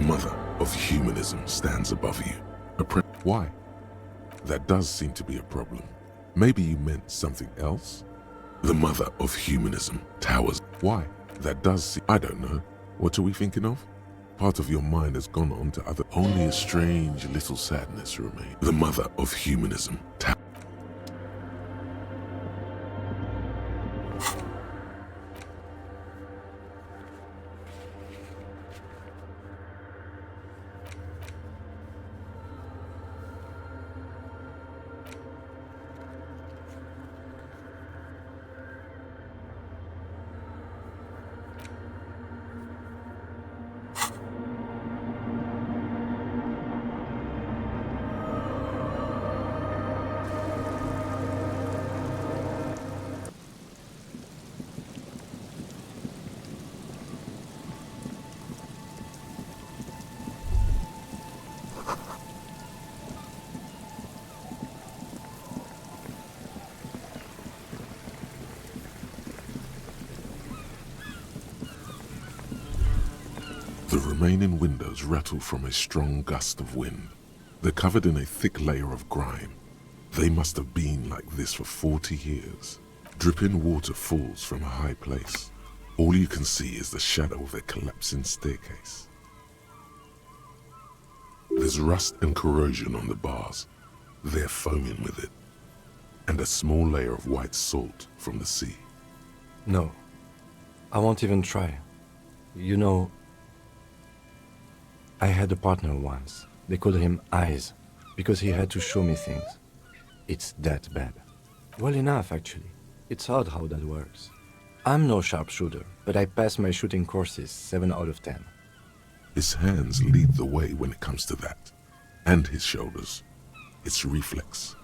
mother of humanism stands above you. Why? That does seem to be a problem. Maybe you meant something else? The mother of humanism towers. Why? That does seem... I don't know. What are we thinking of? Part of your mind has gone on to other... Only a strange little sadness remains. The mother of humanism towers. The remaining windows rattle from a strong gust of wind. They're covered in a thick layer of grime. They must have been like this for 40 years. Dripping water falls from a high place. All you can see is the shadow of a collapsing staircase. There's rust and corrosion on the bars. They're foaming with it. And a small layer of white salt from the sea. No, I won't even try. You know, I had a partner once. They called him Eyes, because he had to show me things. It's that bad. Well enough, actually. It's odd how that works. I'm no sharpshooter, but I pass my shooting courses 7 out of 10. His hands lead the way when it comes to that. And his shoulders. It's reflex.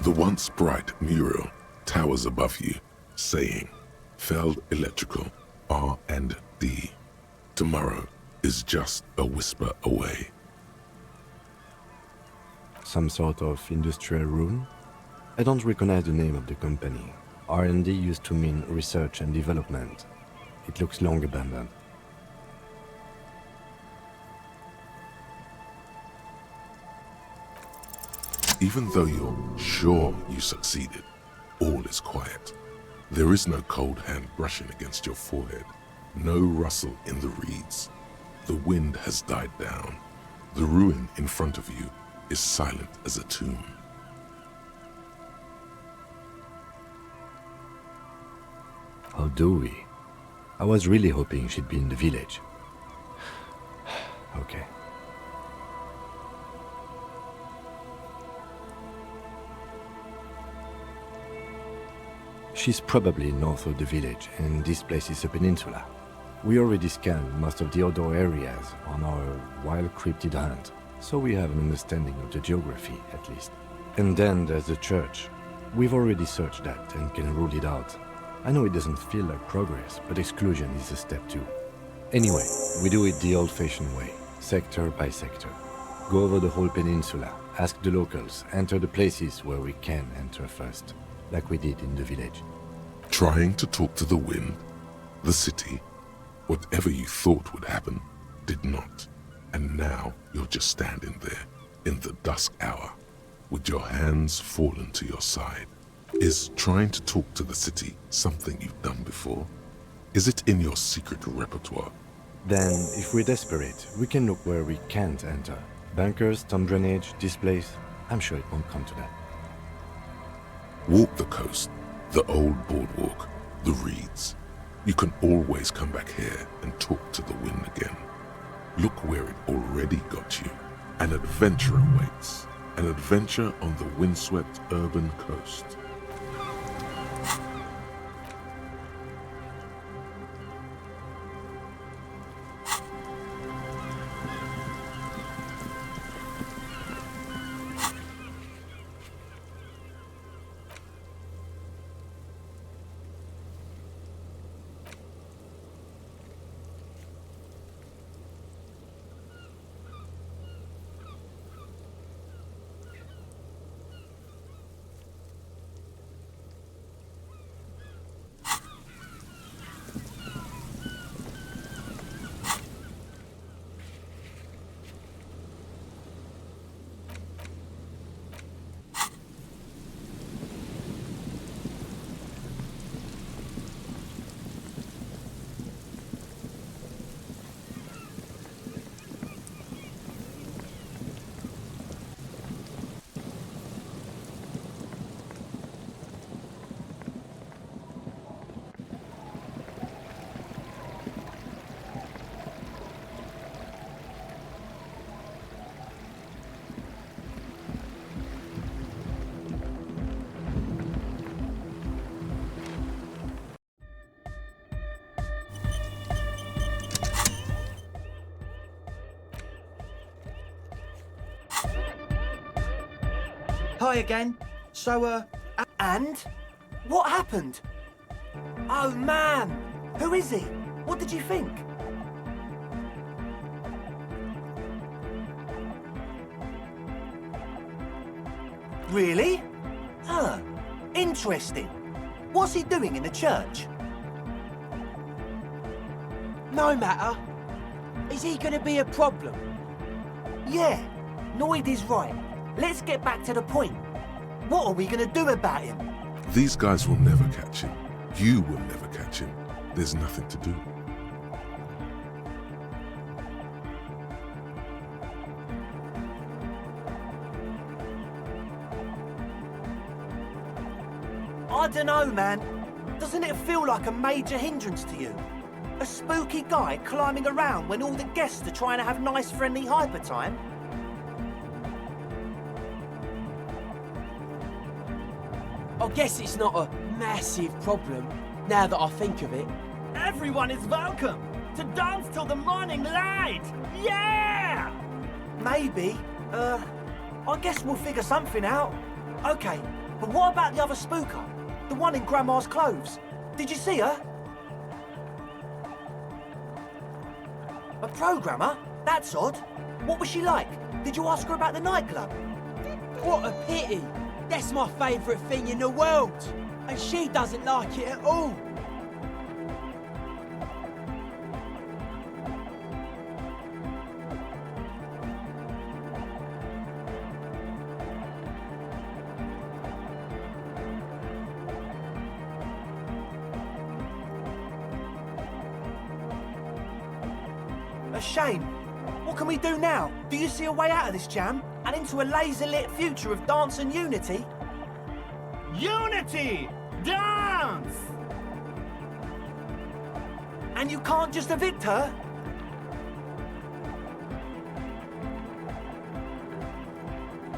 The once bright mural towers above you, saying, Feld Electrical, R&D. Tomorrow is just a whisper away. Some sort of industrial room? I don't recognize the name of the company. R&D used to mean research and development. It looks long abandoned. Even though you're sure you succeeded, all is quiet. There is no cold hand brushing against your forehead, no rustle in the reeds. The wind has died down. The ruin in front of you is silent as a tomb. How do we? I was really hoping she'd be in the village. Okay. She's probably north of the village, and this place is a peninsula. We already scanned most of the outdoor areas on our wild cryptid hunt, so we have an understanding of the geography, at least. And then there's the church. We've already searched that and can rule it out. I know it doesn't feel like progress, but exclusion is a step too. Anyway, we do it the old-fashioned way, sector by sector. Go over the whole peninsula, ask the locals, enter the places where we can enter first, like we did in the village. Trying to talk to the wind, the city, whatever you thought would happen, did not. And now you're just standing there, in the dusk hour, with your hands fallen to your side. Is trying to talk to the city something you've done before? Is it in your secret repertoire? Then, if we're desperate, we can look where we can't enter. Bunkers, storm drainage, this place. I'm sure it won't come to that. Walk the coast, The old boardwalk, the reeds. You can always come back here and talk to the wind again. Look where it already got you. An adventure awaits. An adventure on the windswept urban coast. Hi again. So, and? What happened? Oh, man! Who is he? What did you think? Really? Huh. Interesting. What's he doing in the church? No matter. Is he gonna be a problem? Yeah, Noid is right. Let's get back to the point. What are we gonna do about him? These guys will never catch him. You will never catch him. There's nothing to do. I dunno, man. Doesn't it feel like a major hindrance to you? A spooky guy climbing around when all the guests are trying to have nice, friendly hyper time? I guess it's not a massive problem, now that I think of it. Everyone is welcome to dance till the morning light! Yeah! Maybe. I guess we'll figure something out. Okay, but what about the other spooker? The one in Grandma's clothes? Did you see her? A programmer? That's odd. What was she like? Did you ask her about the nightclub? What a pity! That's my favourite thing in the world! And she doesn't like it at all! A shame. What can we do now? Do you see a way out of this jam? And into a laser-lit future of dance and unity? Unity! Dance! And you can't just evict her?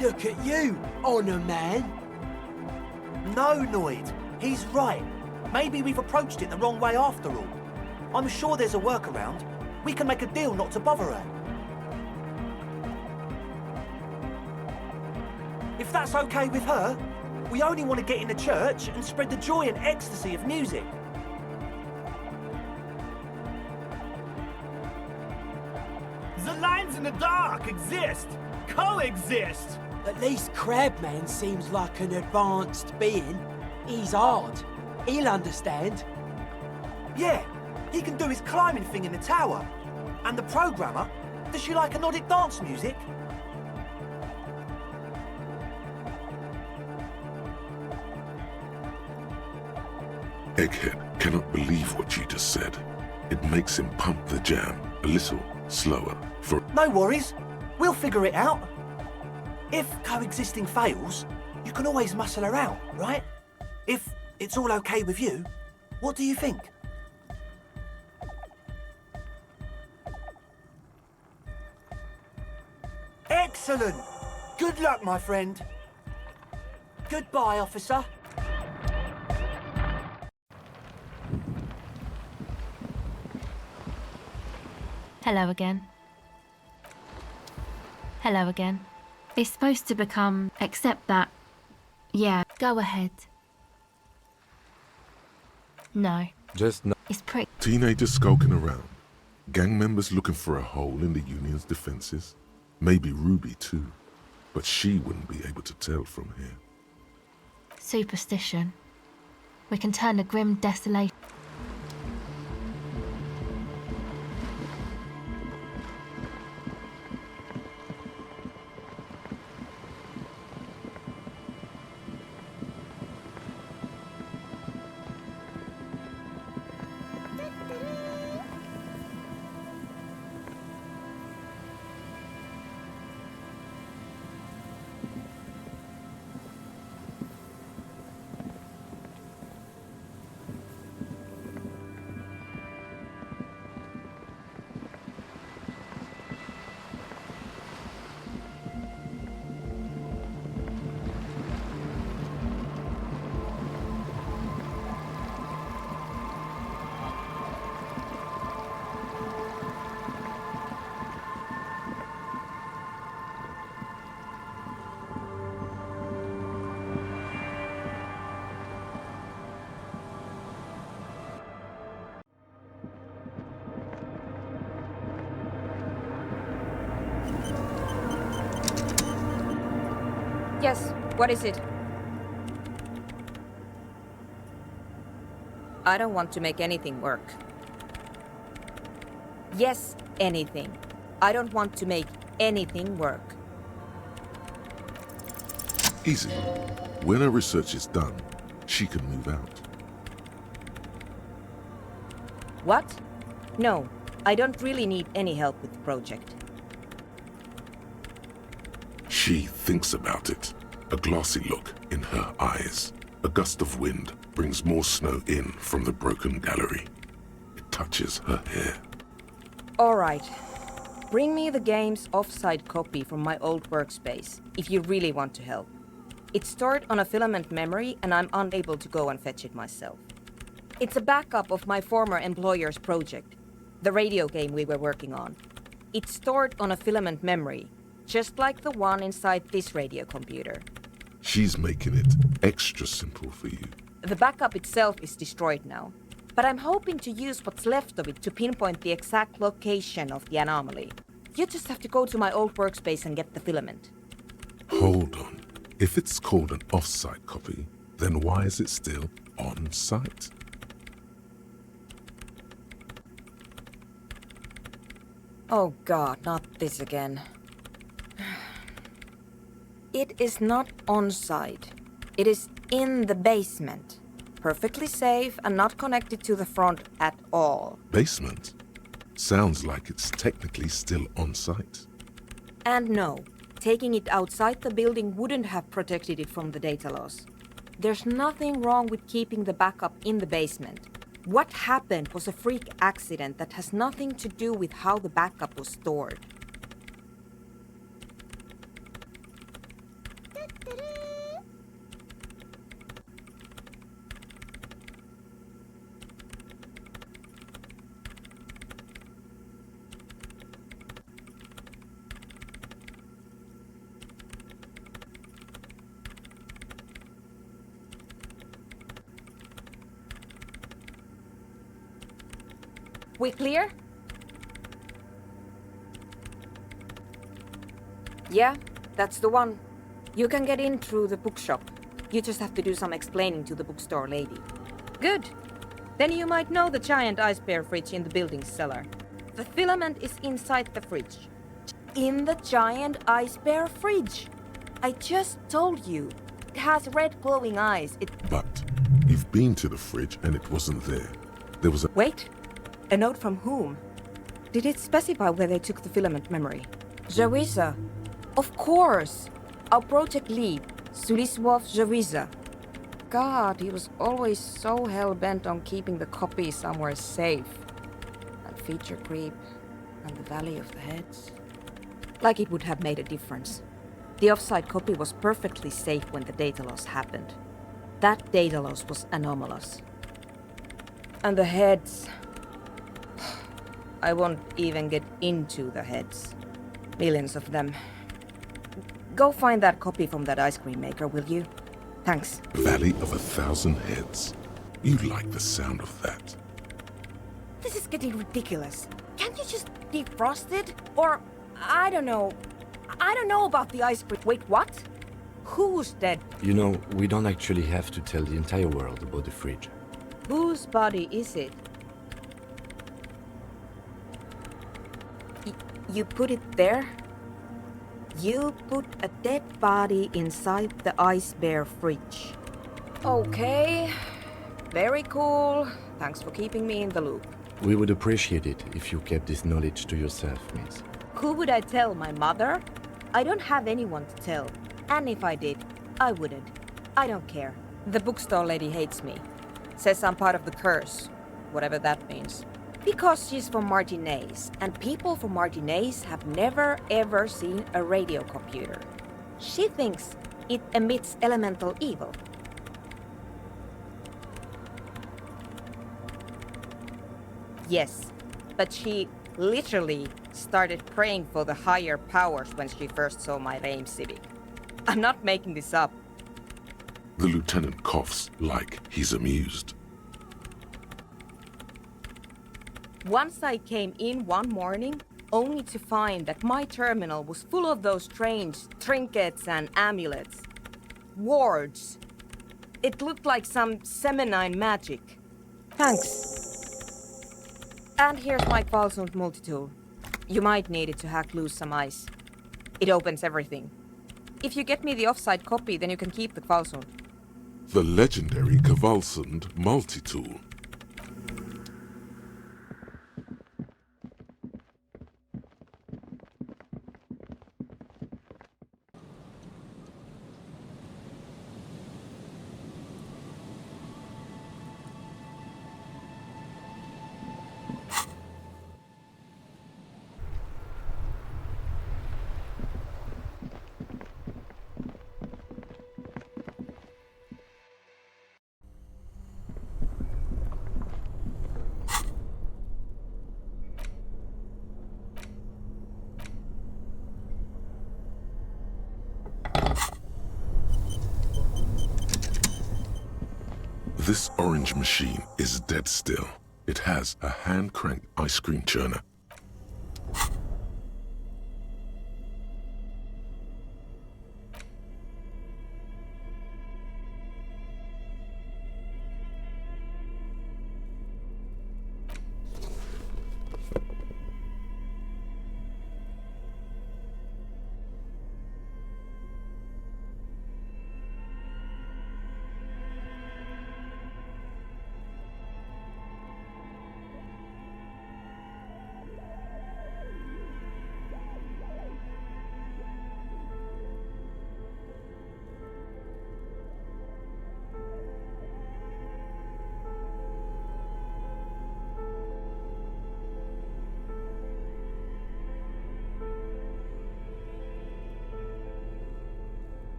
Look at you, Honour Man! No, Noid. He's right. Maybe we've approached it the wrong way after all. I'm sure there's a workaround. We can make a deal not to bother her. If that's okay with her, we only want to get in the church and spread the joy and ecstasy of music. The lines in the dark exist, coexist. At least Crabman seems like an advanced being. He's hard. He'll understand. Yeah, he can do his climbing thing in the tower. And the programmer, does she like Nordic dance music? Egghead cannot believe what you just said. It makes him pump the jam a little slower for... No worries. We'll figure it out. If coexisting fails, you can always muscle her out, right? If it's all okay with you, what do you think? Excellent! Good luck, my friend. Goodbye, officer. Hello again. Hello again. It's supposed to become, except that... Yeah, go ahead. No, Just no. it's pretty... Teenagers skulking around. Gang members looking for a hole in the Union's defenses. Maybe Ruby too. But she wouldn't be able to tell from here. superstition. We can turn the grim desolation... Yes, what is it? I don't want to make anything work. Yes, anything. I don't want to make anything work. Easy. When her research is done, she can move out. What? No, I don't really need any help with the project. She thinks about it. A glassy look in her eyes. A gust of wind brings more snow in from the broken gallery. It touches her hair. All right. Bring me the game's offsite copy from my old workspace, if you really want to help. It's stored on a filament memory, and I'm unable to go and fetch it myself. It's a backup of my former employer's project, the radio game we were working on. It's stored on a filament memory, just like the one inside this radio computer. She's making it extra simple for you. The backup itself is destroyed now, but I'm hoping to use what's left of it to pinpoint the exact location of the anomaly. You just have to go to my old workspace and get the filament. Hold on. If it's called an off-site copy, then why is it still on-site? Oh God, not this again. It is not on site. It is in the basement. Perfectly safe and not connected to the front at all. Basement? Sounds like it's technically still on-site. And no, taking it outside the building wouldn't have protected it from the data loss. There's nothing wrong with keeping the backup in the basement. What happened was a freak accident that has nothing to do with how the backup was stored. We clear? Yeah, that's the one. You can get in through the bookshop. You just have to do some explaining to the bookstore lady. Good. Then you might know the giant ice bear fridge in the building's cellar. The filament is inside the fridge. In the giant ice bear fridge. I just told you. It has red glowing eyes. But you've been to the fridge and it wasn't there. There was a... Wait. A note from whom? Did it specify where they took the filament memory? Jawiza. Of course. Our project lead, Suliswov Jawiza. god, he was always so hell-bent on keeping the copy somewhere safe. And feature creep, and the Valley of the Heads. Like it would have made a difference. The offside copy was perfectly safe when the data loss happened. That data loss was anomalous. And the heads... I won't even get into the heads. Millions of them. Go find that copy from that ice cream maker, will you? Thanks. Valley of 1,000 Heads. You like the sound of that. This is getting ridiculous. Can't you just defrost it? Or, I don't know. I don't know about the ice cream. Wait, what? Who's dead? You know, we don't actually have to tell the entire world about the fridge. Whose body is it? You put it there? You put a dead body inside the Ice Bear fridge. Okay. Very cool. Thanks for keeping me in the loop. We would appreciate it if you kept this knowledge to yourself, miss. Who would I tell? My mother? I don't have anyone to tell. And if I did, I wouldn't. I don't care. The bookstore lady hates me. Says I'm part of the curse. Whatever that means. Because she's from Martinez, and people from Martinez have never ever seen a radio computer. She thinks it emits elemental evil. Yes, but she literally started praying for the higher powers when she first saw my Reim Civic. I'm not making this up. The lieutenant coughs like he's amused. Once I came in one morning, only to find that my terminal was full of those strange trinkets and amulets. Wards. It looked like some Semenine magic. Thanks. And here's my Kvalsund multitool. You might need it to hack loose some ice. It opens everything. If you get me the offside copy, then you can keep the Kvalsund. The legendary Kvalsund multi-tool. This orange machine is dead still. It has a hand-cranked ice cream churner.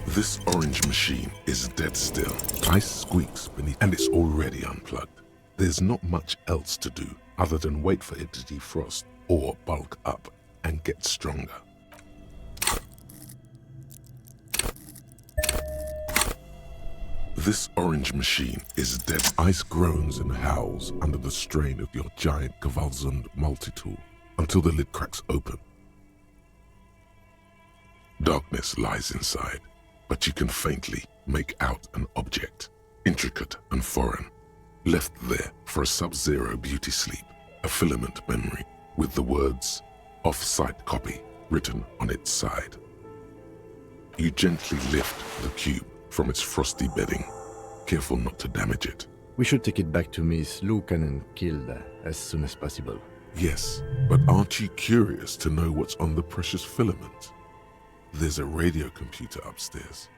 This orange machine is dead still. Ice squeaks beneath, and it's already unplugged. There's not much else to do other than wait for it to defrost or bulk up and get stronger. This orange machine is dead. Ice groans and howls under the strain of your giant Kvalsund multi-tool until the lid cracks open. Darkness lies inside, but you can faintly make out an object, intricate and foreign, left there for a sub-zero beauty sleep, a filament memory with the words "off-site copy" written on its side. You gently lift the cube from its frosty bedding, careful not to damage it. We should take it back to Miss Luukkonen Kilda as soon as possible. Yes, but aren't you curious to know what's on the precious filament? There's a radio computer upstairs.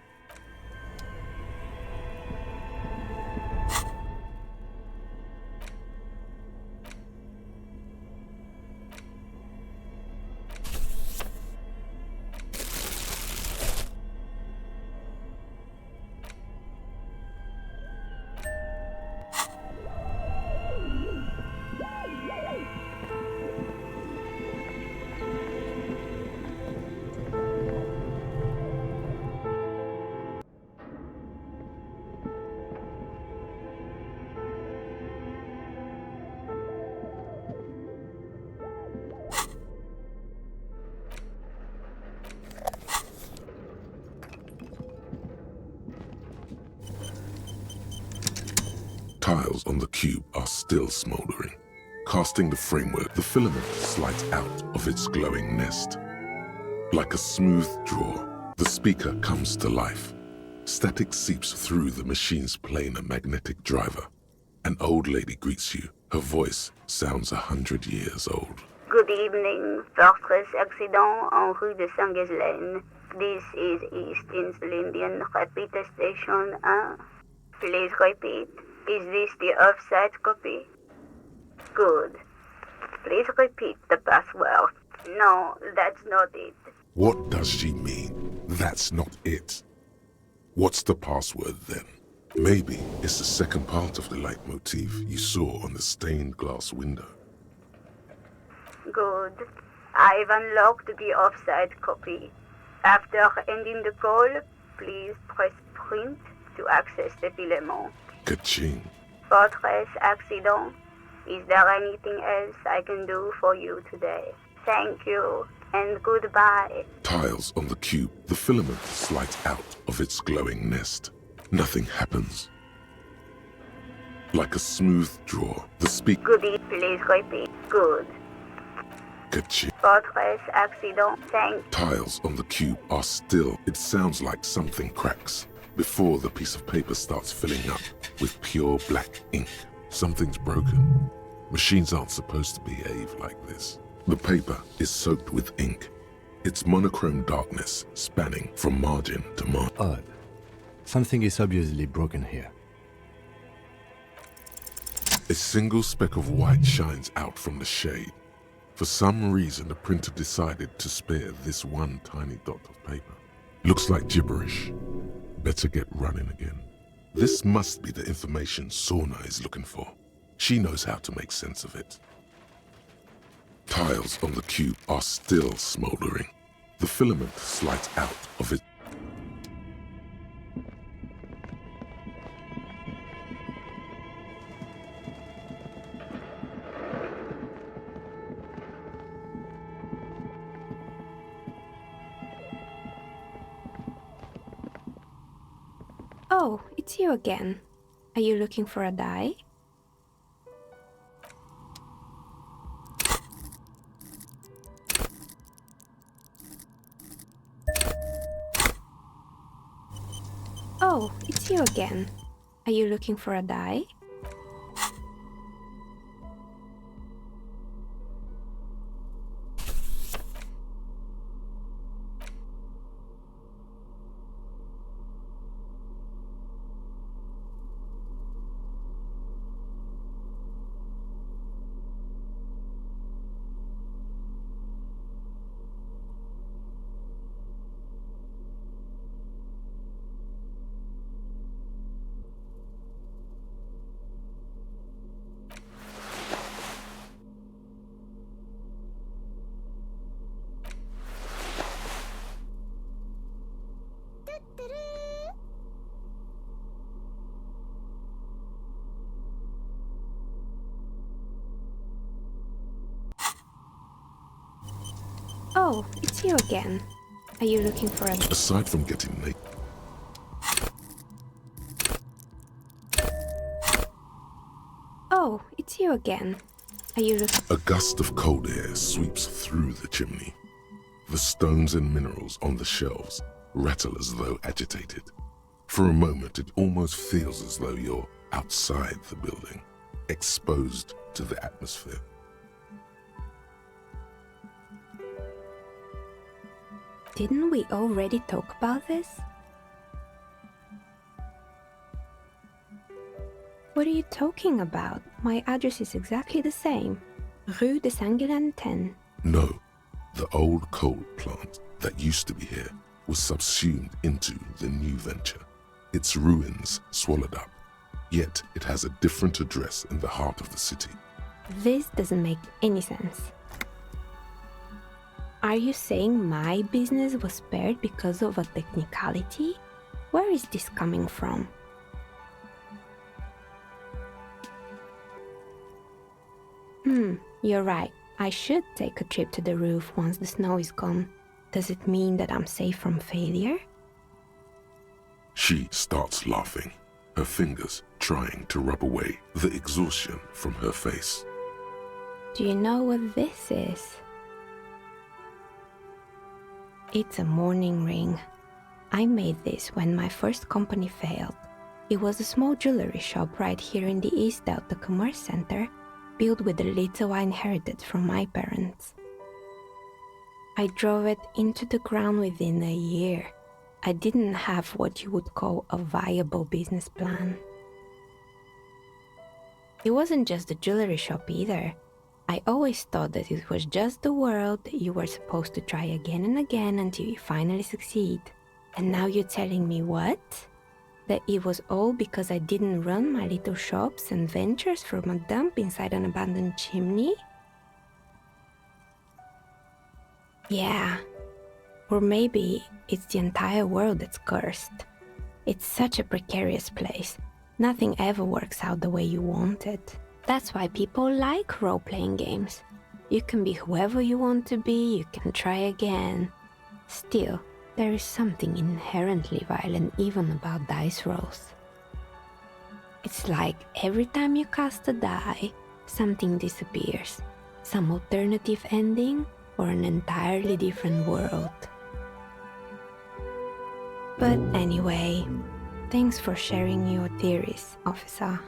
Tiles on the cube are still smoldering. Casting the framework, the filament slides out of its glowing nest. Like a smooth draw, the speaker comes to life. Static seeps through the machine's planar magnetic driver. An old lady greets you. Her voice sounds 100 years old. Good evening, Fortress Accident en rue de Saint-Ghislaine. This is East Insulindian Repeat Station 1. Please repeat. Is this the offside copy? Good. Please repeat the password. No, that's not it. What does she mean? That's not it. What's the password then? Maybe it's the second part of the leitmotif you saw on the stained glass window. Good. I've unlocked the offside copy. After ending the call, please press print to access the filament. Ka-ching. Fortress Accident, is there anything else I can do for you today? Thank you, and goodbye. Tiles on the cube, the filament slides out of its glowing nest. Nothing happens. Like a smooth draw, the speaker... Good, please repeat. Good. Ka-ching. Fortress Accident, thank... Tiles on the cube are still. It sounds like something cracks before the piece of paper starts filling up with pure black ink. Something's broken. Machines aren't supposed to behave like this. The paper is soaked with ink. Its monochrome darkness spanning from margin to margin. Odd. Something is obviously broken here. A single speck of white shines out from the shade. For some reason, the printer decided to spare this one tiny dot of paper. Looks like gibberish. Better get running again. This must be the information Sorna is looking for. She knows how to make sense of it. Tiles on the cube are still smoldering. The filament slides out of it. Oh, it's you again. Are you looking for a die? Oh, it's you again. Are you looking for a die? Oh, it's you again. Are you looking for a... Aside from getting naked, Oh, it's you again. Are you looking... a gust of cold air sweeps through the chimney. The stones and minerals on the shelves rattle as though agitated. For a moment, it almost feels as though you're outside the building, exposed to the atmosphere. Didn't we already talk about this? What are you talking about? My address is exactly the same. Rue de Saint-Guelain 10. No, the old coal plant that used to be here was subsumed into the new venture. Its ruins swallowed up, yet it has a different address in the heart of the city. This doesn't make any sense. Are you saying my business was spared because of a technicality? Where is this coming from? You're right. I should take a trip to the roof once the snow is gone. Does it mean that I'm safe from failure? She starts laughing, her fingers trying to rub away the exhaustion from her face. Do you know what this is? It's a mourning ring. I made this when my first company failed. It was a small jewelry shop right here in the East Delta the Commerce Center, built with the little I inherited from my parents. I drove it into the ground within a year. I didn't have what you would call a viable business plan. It wasn't just a jewelry shop either. I always thought that it was just the world that you were supposed to try again and again until you finally succeed. And now you're telling me what? That it was all because I didn't run my little shops and ventures from a dump inside an abandoned chimney? Yeah. Or maybe it's the entire world that's cursed. It's such a precarious place. Nothing ever works out the way you want it. That's why people like role-playing games. You can be whoever you want to be, you can try again. Still, there is something inherently violent even about dice rolls. It's like every time you cast a die, something disappears. Some alternative ending or an entirely different world. But anyway, thanks for sharing your theories, officer.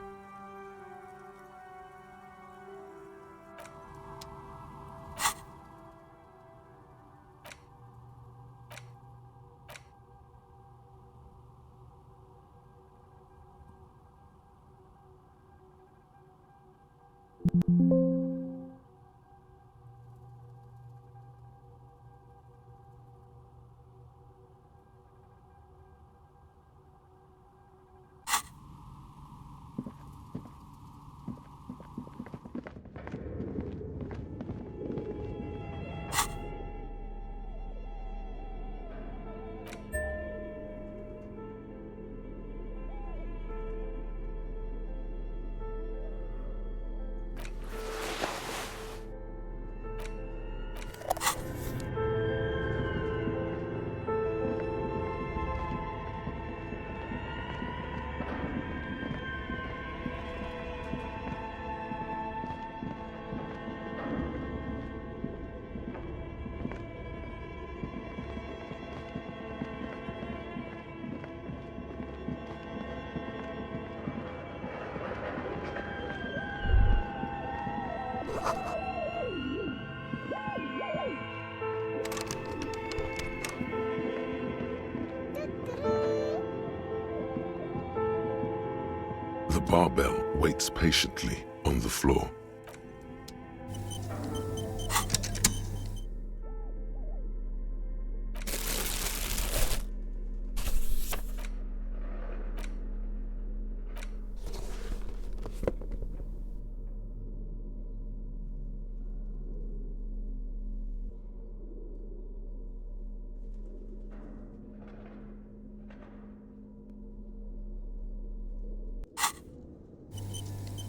The barbell waits patiently on the floor.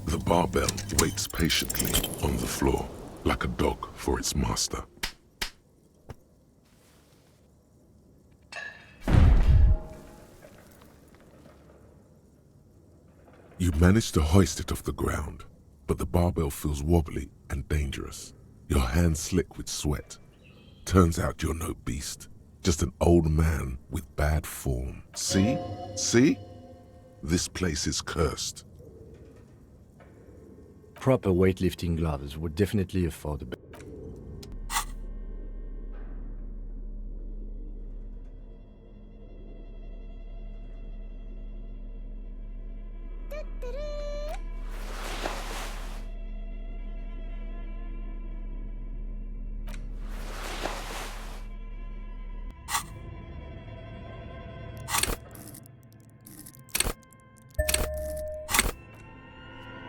The barbell waits patiently on the floor, like a dog for its master. You manage to hoist it off the ground, but the barbell feels wobbly and dangerous. Your hands slick with sweat. Turns out you're no beast, just an old man with bad form. See? See? This place is cursed. Proper weightlifting gloves would definitely afford a bit.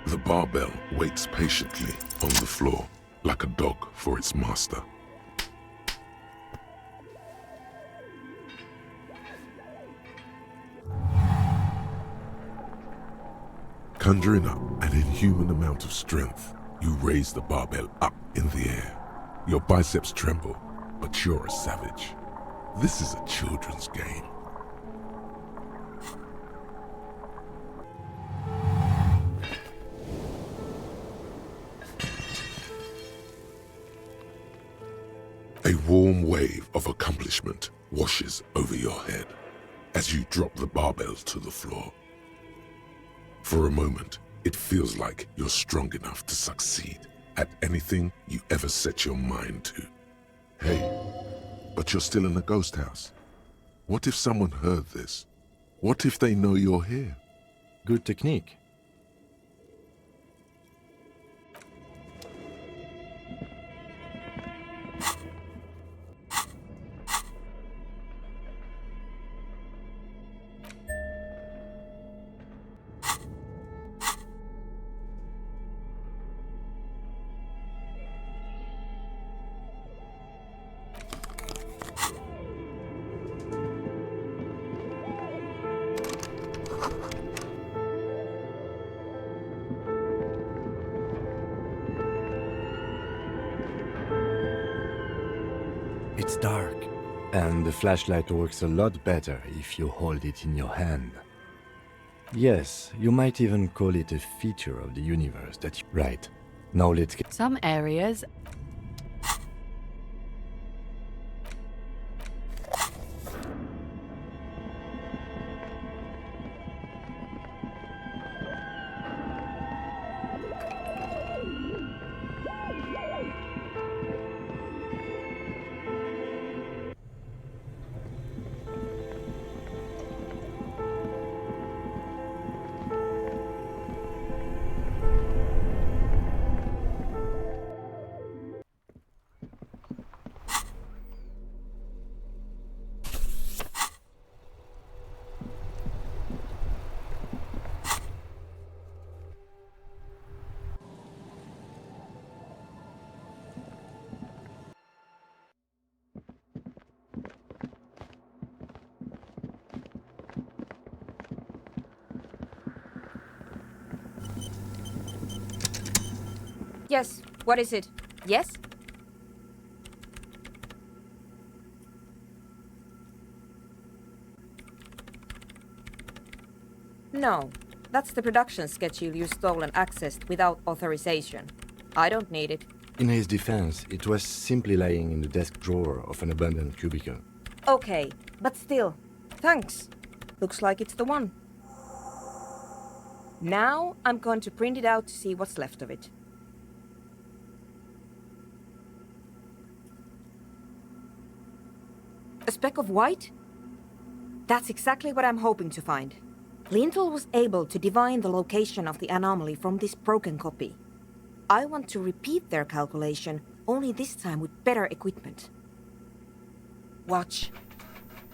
The barbell waits patiently on the floor, like a dog for its master. Conjuring up an inhuman amount of strength, you raise the barbell up in the air. Your biceps tremble, but you're a savage. This is a children's game. A warm wave of accomplishment washes over your head as you drop the barbell to the floor. For a moment, it feels like you're strong enough to succeed at anything you ever set your mind to. Hey, but you're still in a ghost house. What if someone heard this? What if they know you're here? Good technique. It's dark, and the flashlight works a lot better if you hold it in your hand. Yes, you might even call it a feature of the universe that you... Right. Now let's get... Some areas Yes, what is it? Yes? No, that's the production schedule you stole and accessed without authorization. I don't need it. In his defense, it was simply lying in the desk drawer of an abandoned cubicle. Okay, but still, thanks. Looks like it's the one. Now I'm going to print it out to see what's left of it. A speck of white? That's exactly what I'm hoping to find. Lintel was able to divine the location of the anomaly from this broken copy. I want to repeat their calculation, only this time with better equipment. Watch.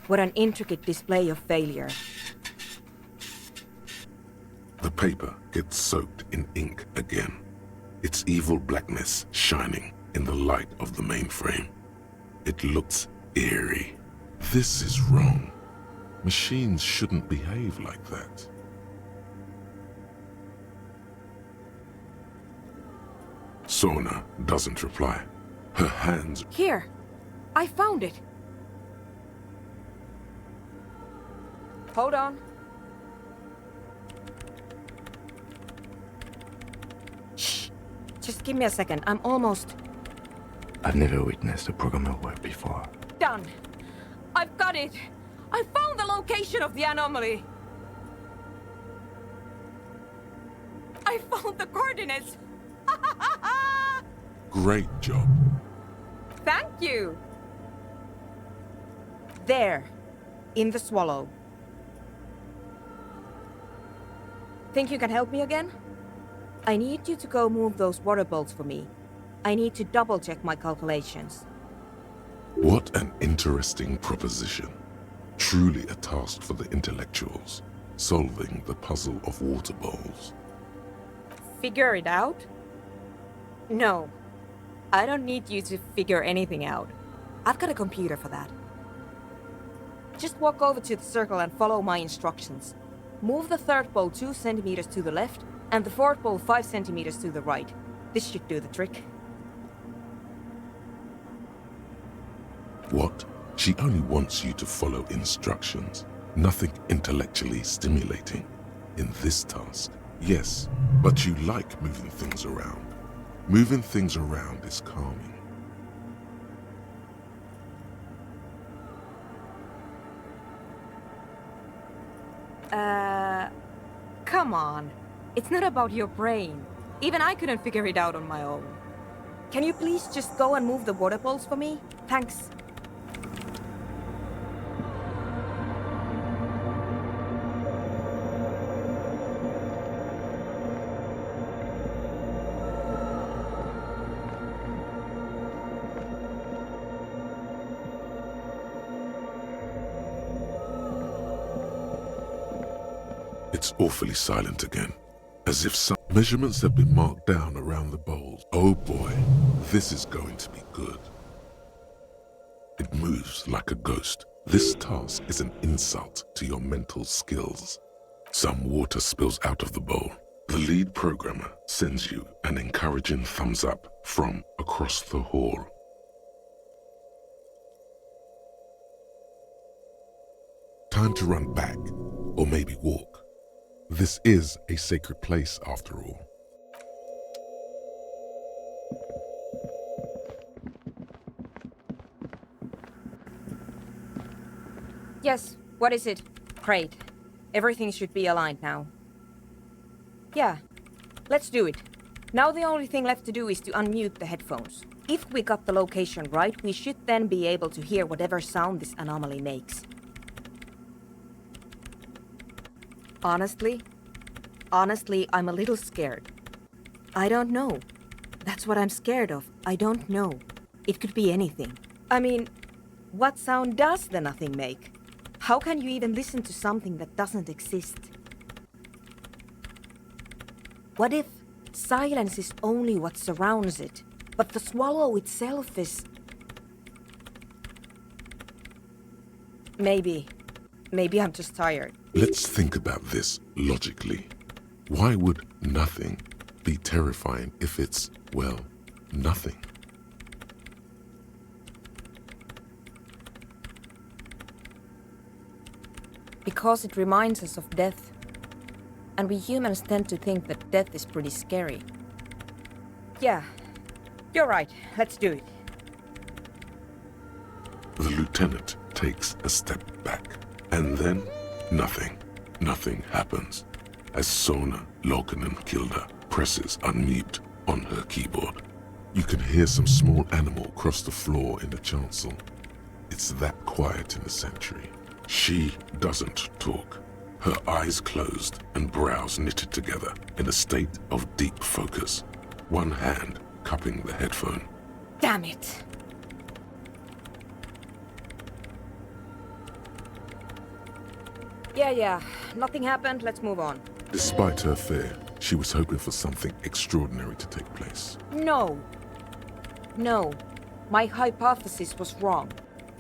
What an intricate display of failure. The paper gets soaked in ink again, its evil blackness shining in the light of the mainframe. It looks eerie. This is wrong. Machines shouldn't behave like that. Sona doesn't reply. Her hands... Here! I found it! Hold on. Shh! Just give me a second. I'm almost... I've never witnessed a programmer work before. done! I've got it! I found the location of the anomaly! I found the coordinates! Great job. Thank you! There, in the swallow. Think you can help me again? I need you to go move those water bolts for me. I need to double-check my calculations. What an interesting proposition. Truly a task for the intellectuals, solving the puzzle of water bowls. Figure it out? No. I don't need you to figure anything out. I've got a computer for that. Just walk over to the circle and follow my instructions. Move the third bowl 2 centimeters to the left and the fourth bowl 5 centimeters to the right. This should do the trick. What? She only wants you to follow instructions. Nothing intellectually stimulating in this task. Yes, but you like moving things around. Moving things around is calming. Come on. It's not about your brain. Even I couldn't figure it out on my own. Can you please just go and move the water bowls for me? Thanks. It's awfully silent again, as if some measurements have been marked down around the bowls. Oh boy, this is going to be good. It moves like a ghost. This task is an insult to your mental skills. Some water spills out of the bowl. The lead programmer sends you an encouraging thumbs up from across the hall. Time to run back, or maybe walk. This is a sacred place after all. Yes, what is it? Great. Everything should be aligned now. Yeah, let's do it. Now the only thing left to do is to unmute the headphones. If we got the location right, we should then be able to hear whatever sound this anomaly makes. Honestly, I'm a little scared. I don't know. That's what I'm scared of. I don't know. It could be anything. I mean, what sound does the nothing make? How can you even listen to something that doesn't exist? What if silence is only what surrounds it, but the swallow itself is... Maybe I'm just tired. Let's think about this logically. Why would nothing be terrifying if it's, well, nothing? Because it reminds us of death. And we humans tend to think that death is pretty scary. Yeah, you're right. Let's do it. The lieutenant takes a step back, and then nothing. Nothing happens. As Sona Lokenenkilda presses unmute on her keyboard. You can hear some small animal cross the floor in the chancel. It's that quiet in the sanctuary. She doesn't talk. Her eyes closed and brows knitted together in a state of deep focus. One hand cupping the headphone. Damn it! Yeah, nothing happened. Let's move on. Despite her fear, she was hoping for something extraordinary to take place. No. My hypothesis was wrong.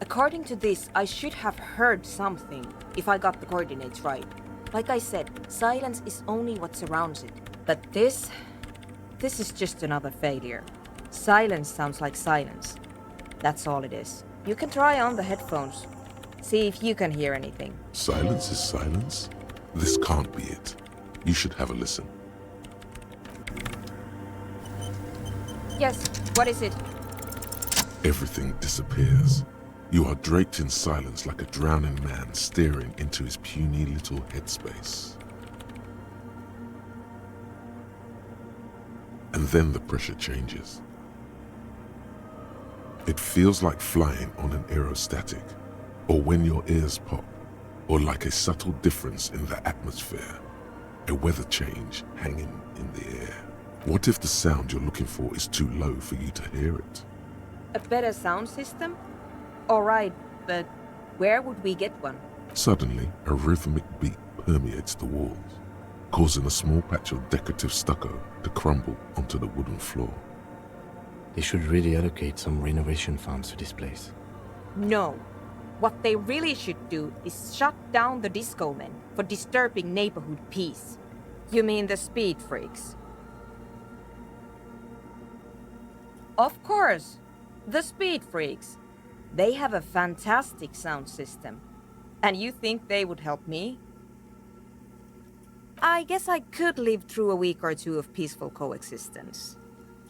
According to this, I should have heard something if I got the coordinates right. Like I said, silence is only what surrounds it. But this is just another failure. Silence sounds like silence. That's all it is. You can try on the headphones. See if you can hear anything. Silence is silence? This can't be it. You should have a listen. Yes, what is it? Everything disappears. You are draped in silence like a drowning man staring into his puny little headspace. And then the pressure changes. It feels like flying on an aerostatic, or when your ears pop, or like a subtle difference in the atmosphere. a weather change hanging in the air. What if the sound you're looking for is too low for you to hear it? A better sound system? Alright, but where would we get one? Suddenly, a rhythmic beat permeates the walls, causing a small patch of decorative stucco to crumble onto the wooden floor. They should really allocate some renovation funds to this place. No. What they really should do is shut down the disco men for disturbing neighborhood peace. You mean the speed freaks? Of course, the speed freaks. They have a fantastic sound system. And you think they would help me? I guess I could live through a week or two of peaceful coexistence.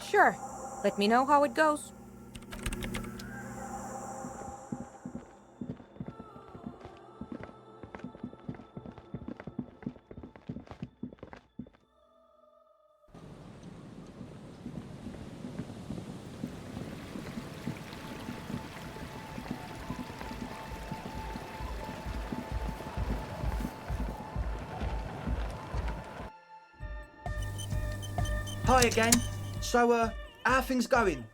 Sure, let me know how it goes. Hi again. So, how are things going?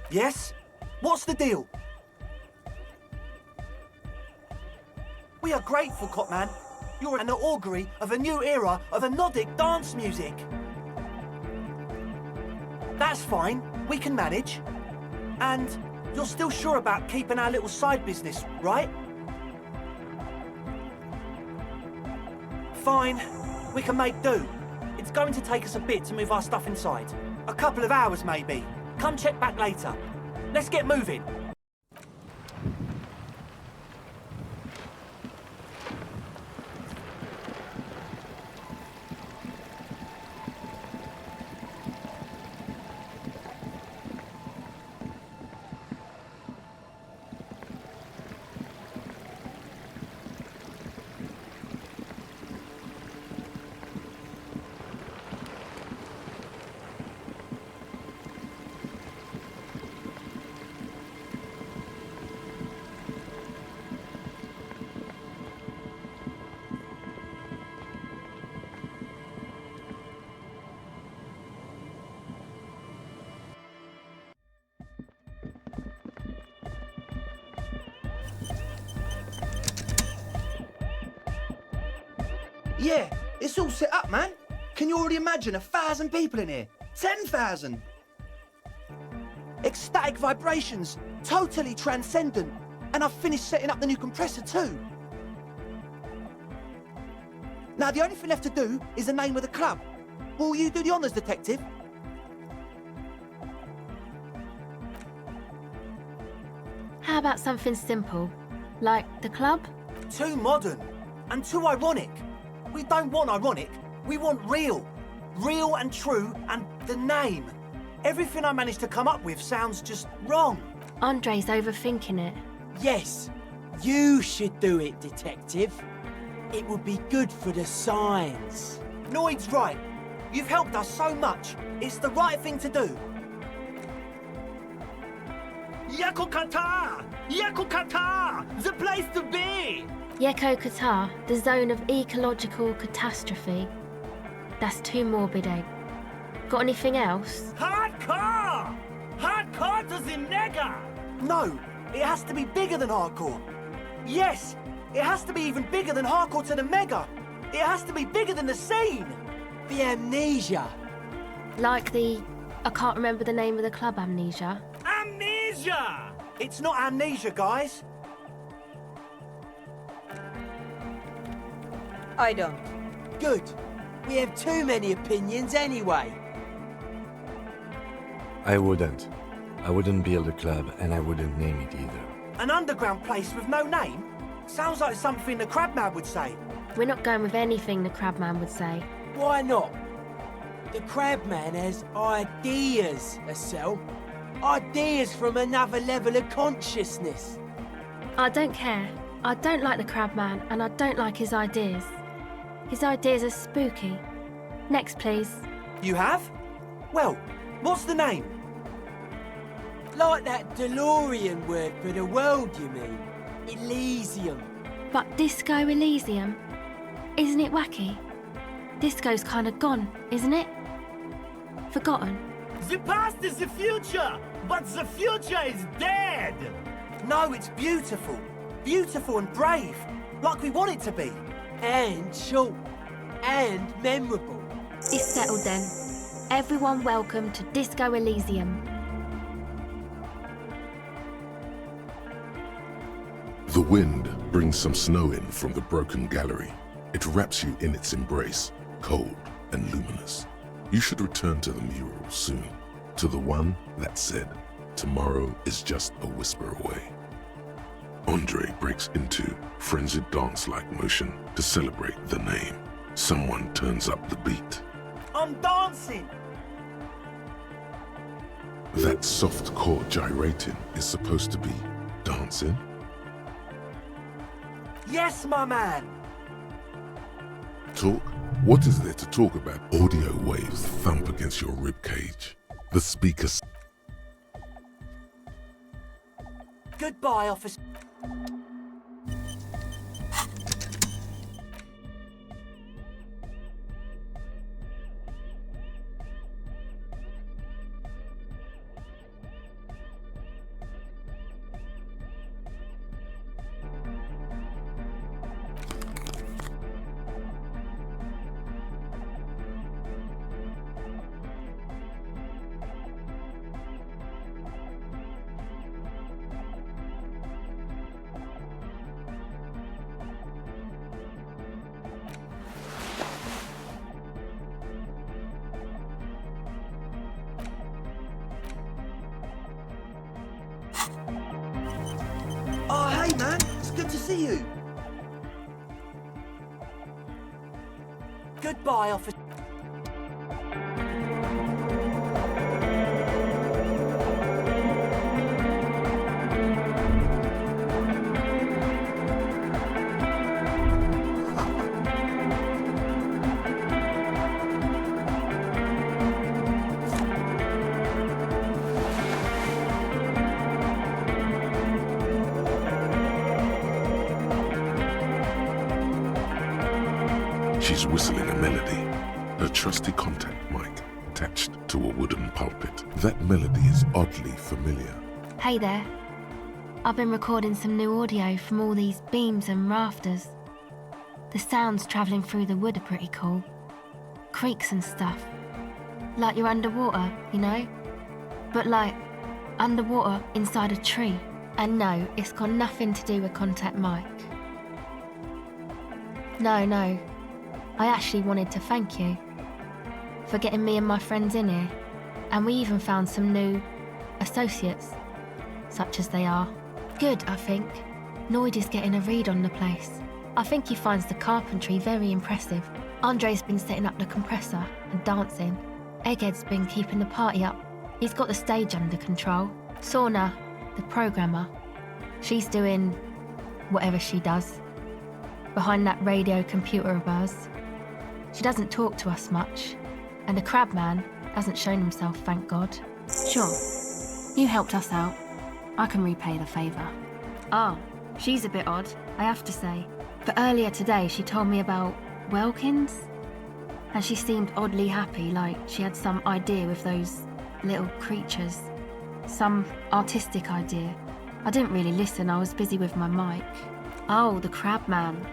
Yes? What's the deal? We are grateful, Copman. You're an augury of a new era of Nordic dance music. That's fine. We can manage. And you're still sure about keeping our little side business, right? Fine. We can make do. It's going to take us a bit to move our stuff inside. A couple of hours, maybe. Come check back later. Let's get moving. Yeah, it's all set up, man. Can you already imagine 1,000 people in here? 10,000! Ecstatic vibrations, totally transcendent. And I've finished setting up the new compressor too. Now the only thing left to do is the name of the club. Will you do the honours, detective? How about something simple? Like the club? Too modern and too ironic. We don't want ironic, we want real. Real and true, and the name. Everything I managed to come up with sounds just wrong. Andre's overthinking it. Yes, you should do it, detective. It would be good for the signs. Noid's right. You've helped us so much. It's the right thing to do. Yakukata! Yakukata! The place to be! Yeko Qatar, the zone of ecological catastrophe. That's too morbid, eh? Got anything else? Hardcore! Hardcore to the nega! No, it has to be bigger than hardcore. Yes, it has to be even bigger than hardcore to the mega. It has to be bigger than the scene. The amnesia. Like the... I can't remember the name of the club, Amnesia. Amnesia! It's not amnesia, guys. I don't. Good. We have too many opinions anyway. I wouldn't. I wouldn't build a club, and I wouldn't name it either. An underground place with no name? Sounds like something the Crabman would say. We're not going with anything the Crabman would say. Why not? The Crabman has ideas, Estelle. Ideas from another level of consciousness. I don't care. I don't like the Crabman, and I don't like his ideas. His ideas are spooky. Next, please. You have? Well, what's the name? Like that DeLorean word for the world, you mean? Elysium. But Disco Elysium? Isn't it wacky? Disco's kind of gone, isn't it? Forgotten. The past is the future, but the future is dead. No, it's beautiful. Beautiful and brave, like we want it to be. And short. And memorable. It's settled then. Everyone welcome to Disco Elysium. The wind brings some snow in from the broken gallery. It wraps you in its embrace, cold and luminous. You should return to the mural soon, to the one that said, tomorrow is just a whisper away. Andre breaks into frenzied dance-like motion to celebrate the name. Someone turns up the beat. I'm dancing. That soft core gyrating is supposed to be dancing. Yes, my man. Talk? What is there to talk about? Audio waves thump against your ribcage. The speakers. Goodbye, officer. Oh, hey, man. It's good to see you. Goodbye, officer. She's whistling a melody, her trusty contact mic attached to a wooden pulpit. That melody is oddly familiar. Hey there. I've been recording some new audio from all these beams and rafters. The sounds travelling through the wood are pretty cool. Creaks and stuff. Like you're underwater, you know? But like, underwater inside a tree. And no, it's got nothing to do with Contact Mike. No. I actually wanted to thank you for getting me and my friends in here. And we even found some new associates, such as they are. Good, I think. Noid is getting a read on the place. I think he finds the carpentry very impressive. Andre's been setting up the compressor and dancing. Egghead's been keeping the party up. He's got the stage under control. Sorna, the programmer, she's doing whatever she does behind that radio computer of hers. She doesn't talk to us much, and the Crabman hasn't shown himself, thank God. Sure, you helped us out. I can repay the favour. Ah, she's a bit odd, I have to say. But earlier today she told me about Welkins, and she seemed oddly happy, like she had some idea with those little creatures. Some artistic idea. I didn't really listen, I was busy with my mic. Oh, the Crabman.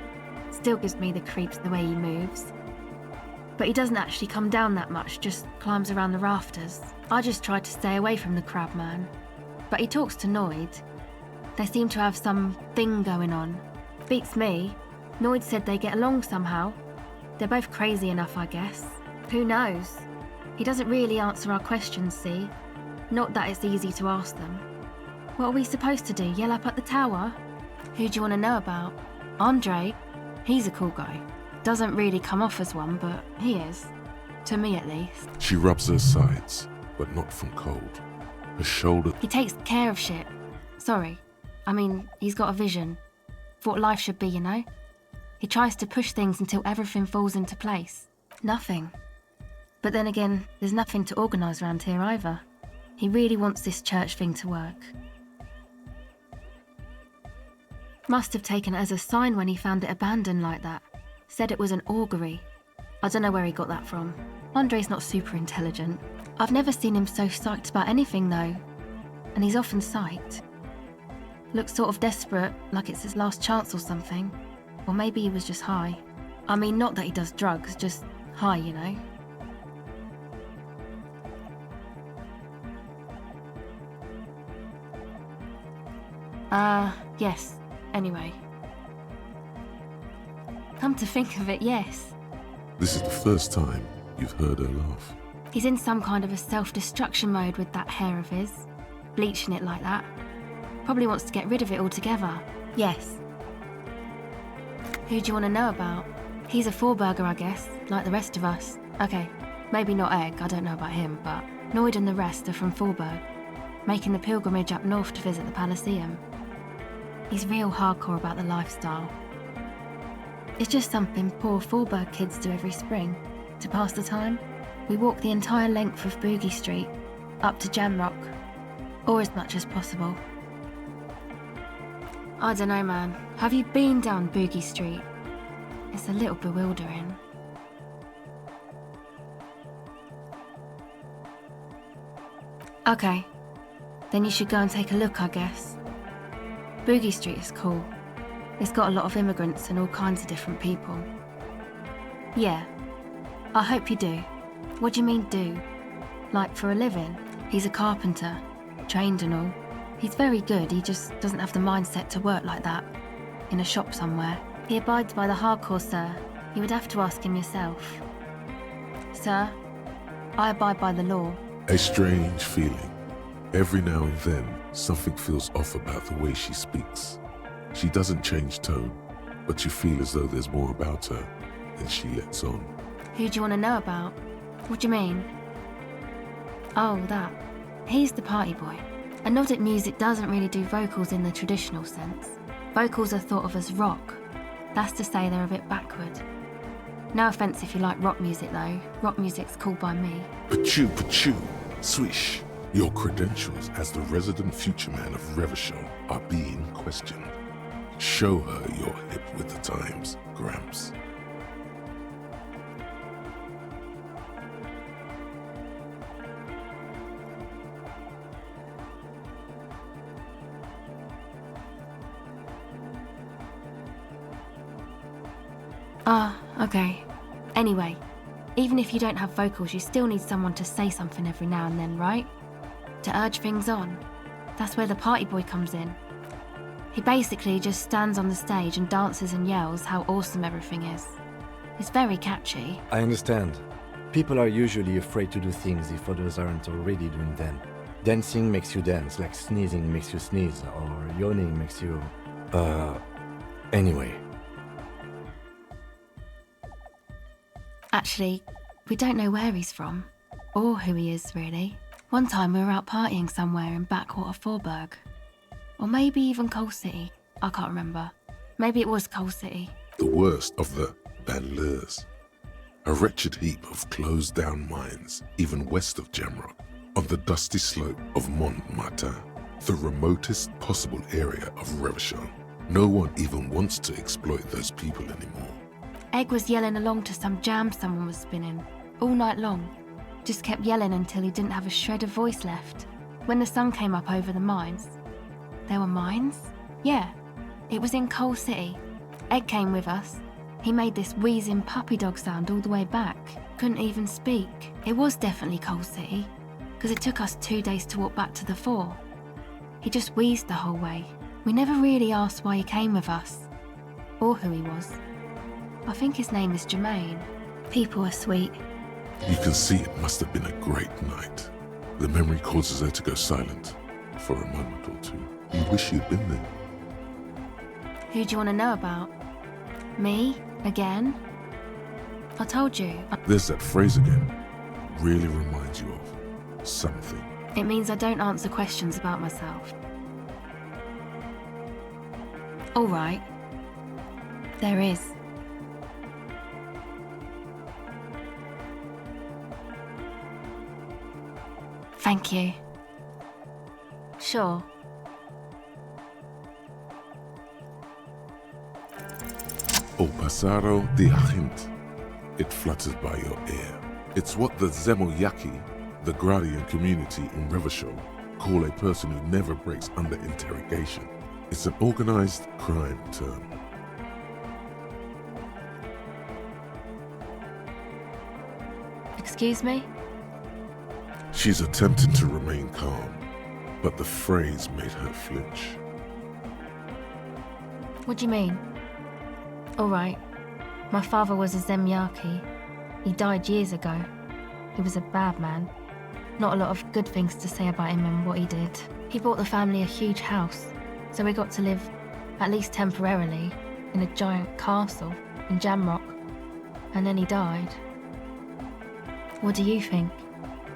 Still gives me the creeps the way he moves. But he doesn't actually come down that much, just climbs around the rafters. I just tried to stay away from the Crabman. But he talks to Noid. They seem to have some thing going on. Beats me. Noid said they get along somehow. They're both crazy enough, I guess. Who knows? He doesn't really answer our questions, see? Not that it's easy to ask them. What are we supposed to do, yell up at the tower? Who do you want to know about? Andre? He's a cool guy. Doesn't really come off as one, but he is. To me, at least. She rubs her sides, but not from cold. Her shoulder... He takes care of shit. Sorry. I mean, he's got a vision. For what life should be, you know? He tries to push things until everything falls into place. Nothing. But then again, there's nothing to organise around here either. He really wants this church thing to work. Must have taken it as a sign when he found it abandoned like that. Said it was an augury. I don't know where he got that from. Andre's not super intelligent. I've never seen him so psyched about anything though. And he's often psyched. Looks sort of desperate, like it's his last chance or something. Or maybe he was just high. I mean, not that he does drugs, just high, you know? Yes. Anyway. Come to think of it, yes. This is the first time you've heard her laugh. He's in some kind of a self-destruction mode with that hair of his. Bleaching it like that. Probably wants to get rid of it altogether. Yes. Who do you want to know about? He's a Forburger, I guess, like the rest of us. Okay, maybe not Egg, I don't know about him, but Noid and the rest are from Forburg, making the pilgrimage up north to visit the Palaceum. He's real hardcore about the lifestyle. It's just something poor Forburg kids do every spring. To pass the time, we walk the entire length of Boogie Street, up to Jamrock, or as much as possible. I don't know, man. Have you been down Boogie Street? It's a little bewildering. Okay, then you should go and take a look, I guess. Boogie Street is cool. It's got a lot of immigrants and all kinds of different people. Yeah, I hope you do. What do you mean do? Like for a living? He's a carpenter, trained and all. He's very good, he just doesn't have the mindset to work like that. In a shop somewhere. He abides by the hardcore, sir. You would have to ask him yourself. Sir, I abide by the law. A strange feeling. Every now and then, something feels off about the way she speaks. She doesn't change tone, but you feel as though there's more about her than she lets on. Who do you want to know about? What do you mean? Oh, that. He's the party boy. And Nordic music doesn't really do vocals in the traditional sense. Vocals are thought of as rock. That's to say they're a bit backward. No offence if you like rock music though. Rock music's cool by me. Pachoo, swish. Your credentials as the resident future man of Revachol are being questioned. Show her you're hip with the times, Gramps. Okay. Anyway, even if you don't have vocals, you still need someone to say something every now and then, right? To urge things on. That's where the party boy comes in. He basically just stands on the stage and dances and yells how awesome everything is. It's very catchy. I understand. People are usually afraid to do things if others aren't already doing them. Dancing makes you dance, like sneezing makes you sneeze, or yawning makes you... Anyway. Actually, we don't know where he's from, or who he is, really. One time we were out partying somewhere in backwater Forburg. Or maybe even Coal City. I can't remember. Maybe it was Coal City. The worst of the banlieues. A wretched heap of closed-down mines, even west of Jamrock, on the dusty slope of Montmartin, the remotest possible area of Revachol. No one even wants to exploit those people anymore. Egg was yelling along to some jam someone was spinning, all night long. Just kept yelling until he didn't have a shred of voice left. When the sun came up over the mines. There were mines? Yeah, it was in Coal City. Egg came with us. He made this wheezing puppy dog sound all the way back. Couldn't even speak. It was definitely Coal City, because it took us 2 days to walk back to the fort. He just wheezed the whole way. We never really asked why he came with us, or who he was. I think his name is Jermaine. People are sweet. You can see it must have been a great night. The memory causes her to go silent for a moment or two. You wish you'd been there. Who do you want to know about? Me? Again? I told you. There's that phrase again. Really reminds you of something. It means I don't answer questions about myself. All right. There is. Thank you. Sure. O Passaro de Agint. it flutters by your ear. It's what the Zemoyaki, the Gradian community in Revachol, call a person who never breaks under interrogation. It's an organized crime term. Excuse me? She's attempting to remain calm, but the phrase made her flinch. What do you mean? All right. My father was a Zemyaki. He died years ago. He was a bad man. Not a lot of good things to say about him and what he did. He bought the family a huge house, so we got to live, at least temporarily, in a giant castle in Jamrock. And then he died. What do you think?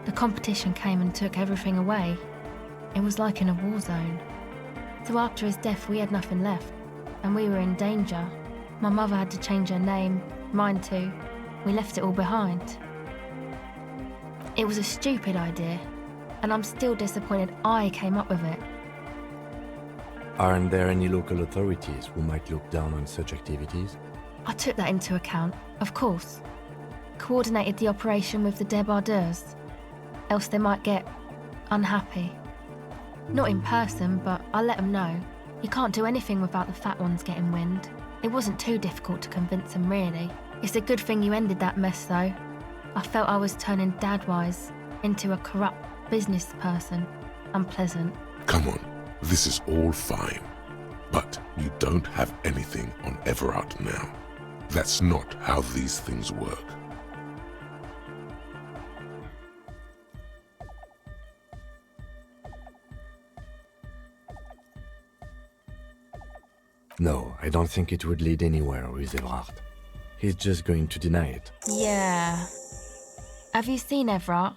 The competition came and took everything away. It was like in a war zone. So after his death, we had nothing left, and we were in danger. My mother had to change her name, mine too. We left it all behind. It was a stupid idea, and I'm still disappointed I came up with it. Aren't there any local authorities who might look down on such activities? I took that into account, of course. Coordinated the operation with the débardeurs, else they might get unhappy. Not in person, but I let them know. You can't do anything without the fat ones getting wind. It wasn't too difficult to convince them, really. It's a good thing you ended that mess, though. I felt I was turning Dadwise into a corrupt business person. Unpleasant. Come on, this is all fine. But you don't have anything on Everard now. That's not how these things work. No, I don't think it would lead anywhere with Everard. He's just going to deny it. Yeah. Have you seen Everard?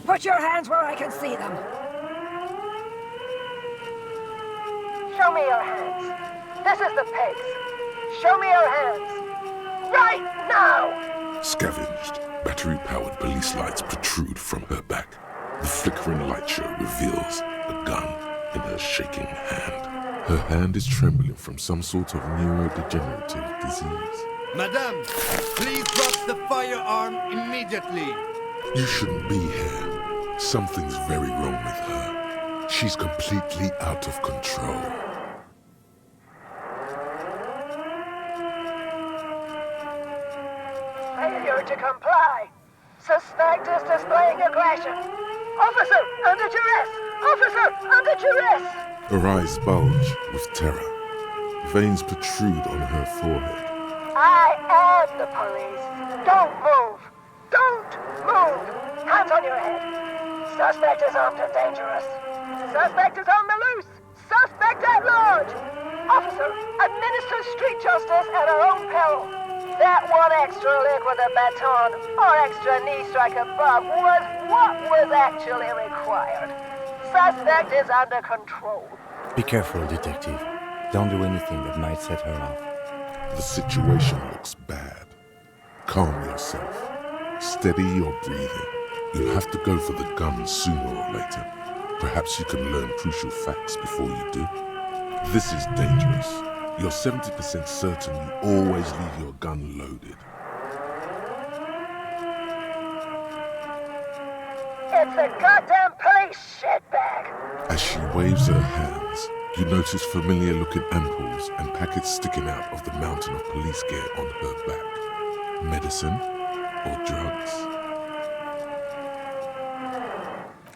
Put your hands where I can see them. Show me your hands. This is the pigs. Show me your hands. Right now! Scavenged, battery-powered police lights protrude from her back. The flickering light show reveals a gun in her shaking hand. Her hand is trembling from some sort of neurodegenerative disease. Madame, please drop the firearm immediately. You shouldn't be here. Something's very wrong with her. She's completely out of control. Failure to comply. Suspect is displaying aggression. Officer, under duress! Officer, under duress! Her eyes bulge with terror. Veins protrude on her forehead. I am the police. Don't move. Don't move. Hands on your head. Suspect is armed and dangerous. Suspect is on the loose. Suspect at large. Officer, administer street justice at our own peril. That one extra lick with a baton or extra knee strike above was what was actually required. Suspect is under control. Be careful, detective. Don't do anything that might set her off. The situation looks bad. Calm yourself. Steady your breathing. You'll have to go for the gun sooner or later. Perhaps you can learn crucial facts before you do. This is dangerous. You're 70% certain you always leave your gun loaded. It's a goddamn police shitbag. As she waves her hands, you notice familiar-looking ampoules and packets sticking out of the mountain of police gear on her back. Medicine or drugs?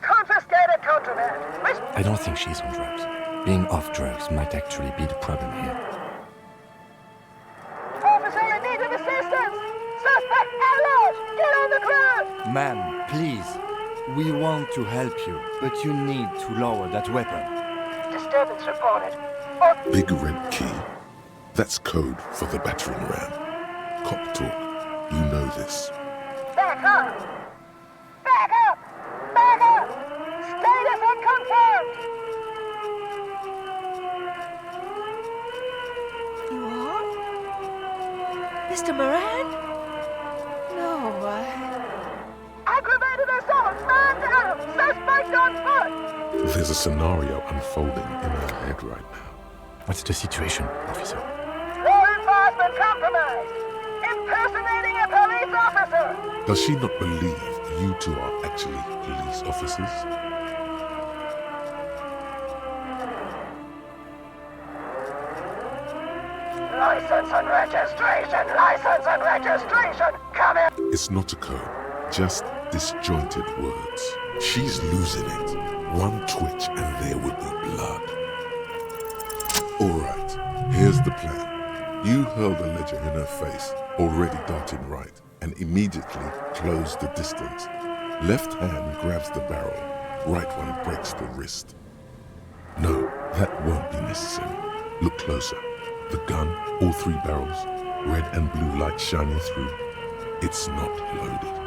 Confiscated contraband. I don't think she's on drugs. Being off drugs might actually be the problem here. Officer in need of assistance! Suspect at large! Get on the ground! Ma'am, please. We want to help you, but you need to lower that weapon. Disturbance reported. Big red key. That's code for the battering ram. Cop talk. You know this. Back up! Back up! Back up! Status unconfirmed! You are? Mr. Moran? No, Aggravated assault! Man down! Suspect on foot! There's a scenario unfolding in her head right now. What's the situation, officer? Law enforcement compromised! Impersonating a police officer! Does she not believe you two are actually police officers? License and registration! License and registration! Come in! It's not a code, just disjointed words. She's losing it. One twitch and there would be blood. Alright, here's the plan. You hurl the ledger in her face, already darting right, and immediately close the distance. Left hand grabs the barrel, right one breaks the wrist. No, that won't be necessary. Look closer. The gun, all three barrels, red and blue light shining through. It's not loaded.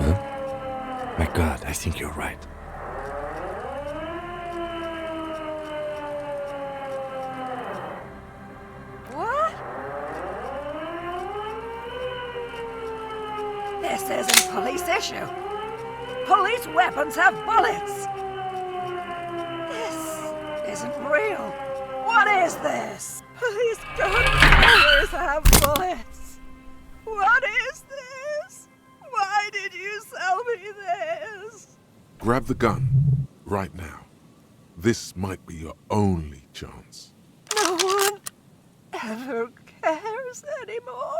Huh? My God, I think you're right. what? This isn't police issue. Police weapons have bullets. This isn't real. What is this? Police don't always have bullets. What is this? Why did you sell me this? Grab the gun, right now. This might be your only chance. No one ever cares anymore.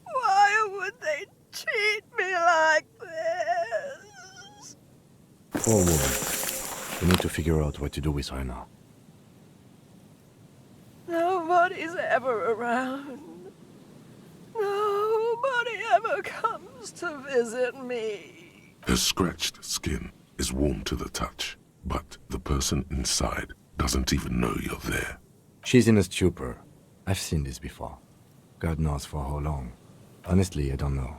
Why would they treat me like this? Poor woman. We need to figure out what to do with her now. Nobody's ever around. Nobody ever comes to visit me. Her scratched skin is warm to the touch, but the person inside doesn't even know you're there. She's in a stupor. I've seen this before. God knows for how long. Honestly, I don't know.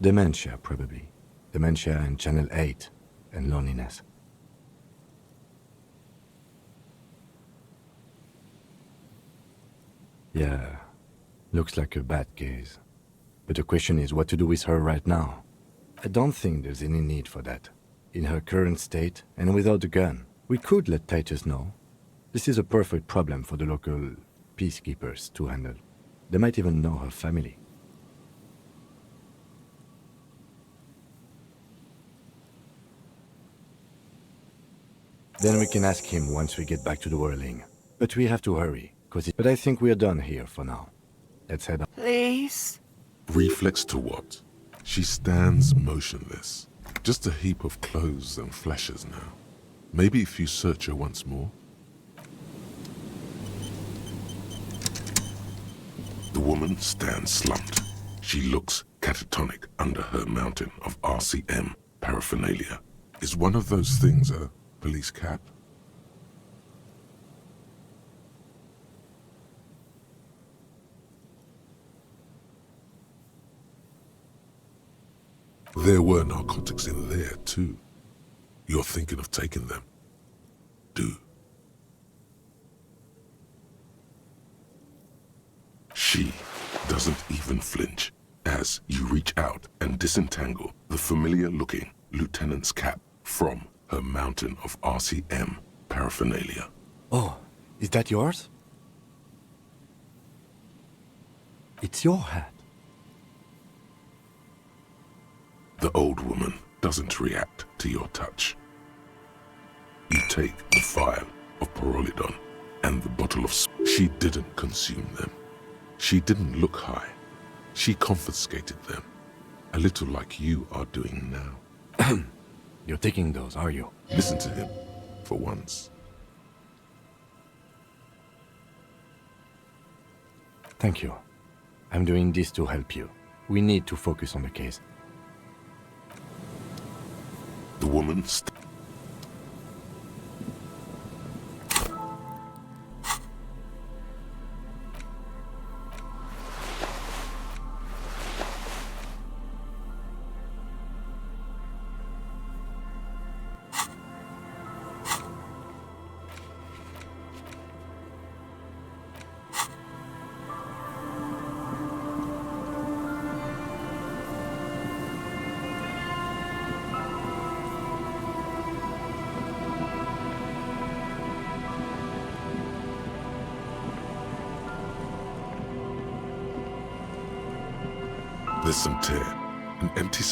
Dementia, probably. Dementia and Channel 8, and loneliness. Yeah, looks like a bad case. But the question is what to do with her right now. I don't think there's any need for that. In her current state, and without the gun, we could let Titus know. This is a perfect problem for the local peacekeepers to handle. They might even know her family. Then we can ask him once we get back to the whirling. But we have to hurry, but I think we're done here for now. Let's head on. Please? Reflex to what? She stands motionless. Just a heap of clothes and flashes now. Maybe if you search her once more. The woman stands slumped. She looks catatonic under her mountain of RCM paraphernalia. Is one of those things a police cap? There were narcotics in there, too. You're thinking of taking them. Do. She doesn't even flinch as you reach out and disentangle the familiar-looking lieutenant's cap from her mountain of RCM paraphernalia. Oh, is that yours? It's your hat. The old woman doesn't react to your touch. You take the vial of Pyrrolidon and the bottle of... She didn't consume them. She didn't look high. She confiscated them. A little like you are doing now. You're taking those, are you? Listen to him, for once. Thank you. I'm doing this to help you. We need to focus on the case. The woman There's some tear, an empty...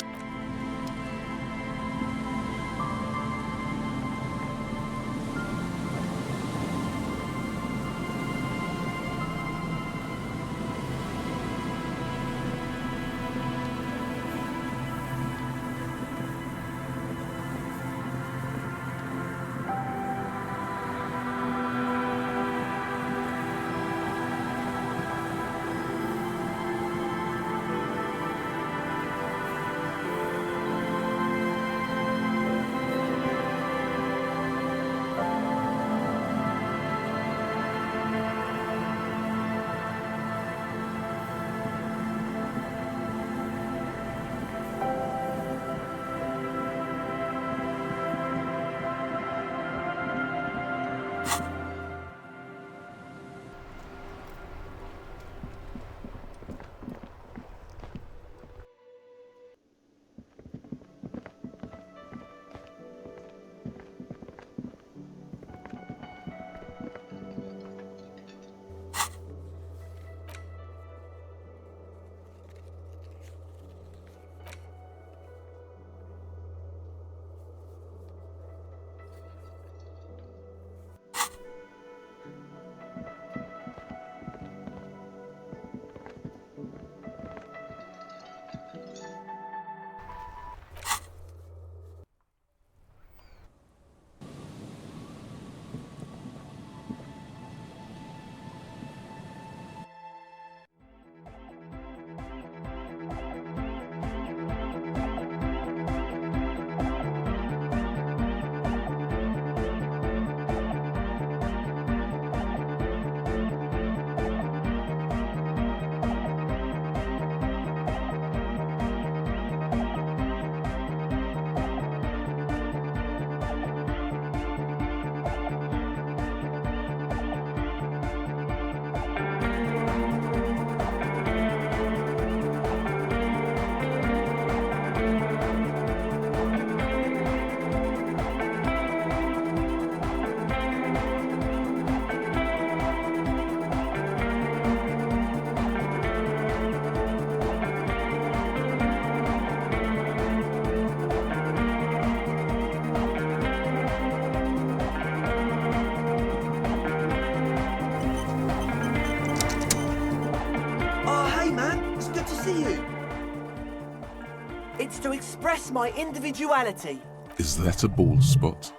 It's to express my individuality. Is that a bald spot?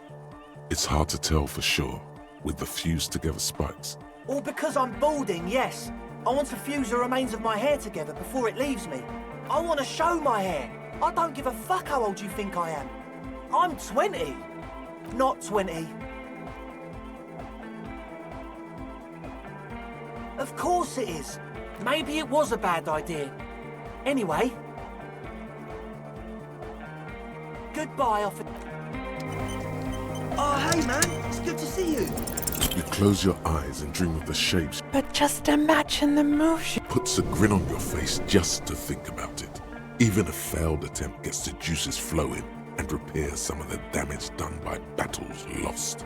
It's hard to tell for sure, with the fused together spikes. Or because I'm balding, yes. I want to fuse the remains of my hair together before it leaves me. I want to show my hair. I don't give a fuck how old you think I am. I'm 20, not 20. Of course it is. Maybe it was a bad idea. Anyway. Goodbye, officer. Oh, hey, man. It's good to see you. You close your eyes and dream of the shapes. But just imagine the motion. Puts a grin on your face just to think about it. Even a failed attempt gets the juices flowing and repairs some of the damage done by battles lost.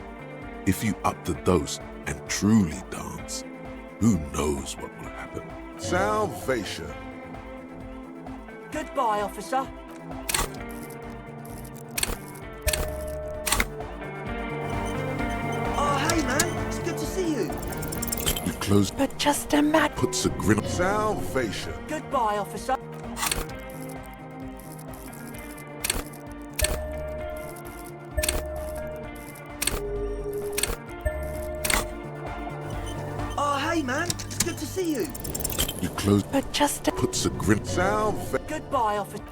If you up the dose and truly dance, who knows what will happen? Salvation. Goodbye, officer. Oh, hey, man. It's good to see you. You close. But just imagine. Puts a grin on. Salvation. Goodbye, officer. Oh, hey, man. It's good to see you. You close. But just puts a grin. Salvation. Goodbye, officer.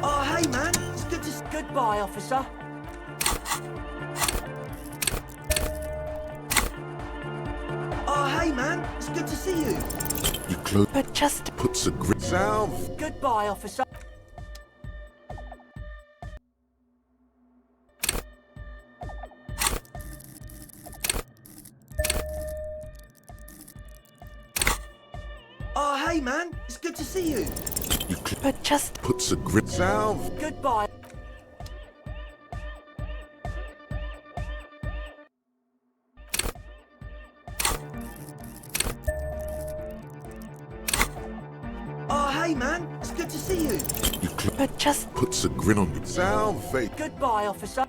Oh, hey, man. It's good to... Goodbye, officer. Oh, hey, man. It's good to see you. You close. But just puts a grin. Salve. Goodbye, officer. Oh, hey man, it's good to see you. You But just puts a grip. Salve. Goodbye. Oh, hey man, it's good to see you. You but just puts a grin on you. Salve. Goodbye, officer.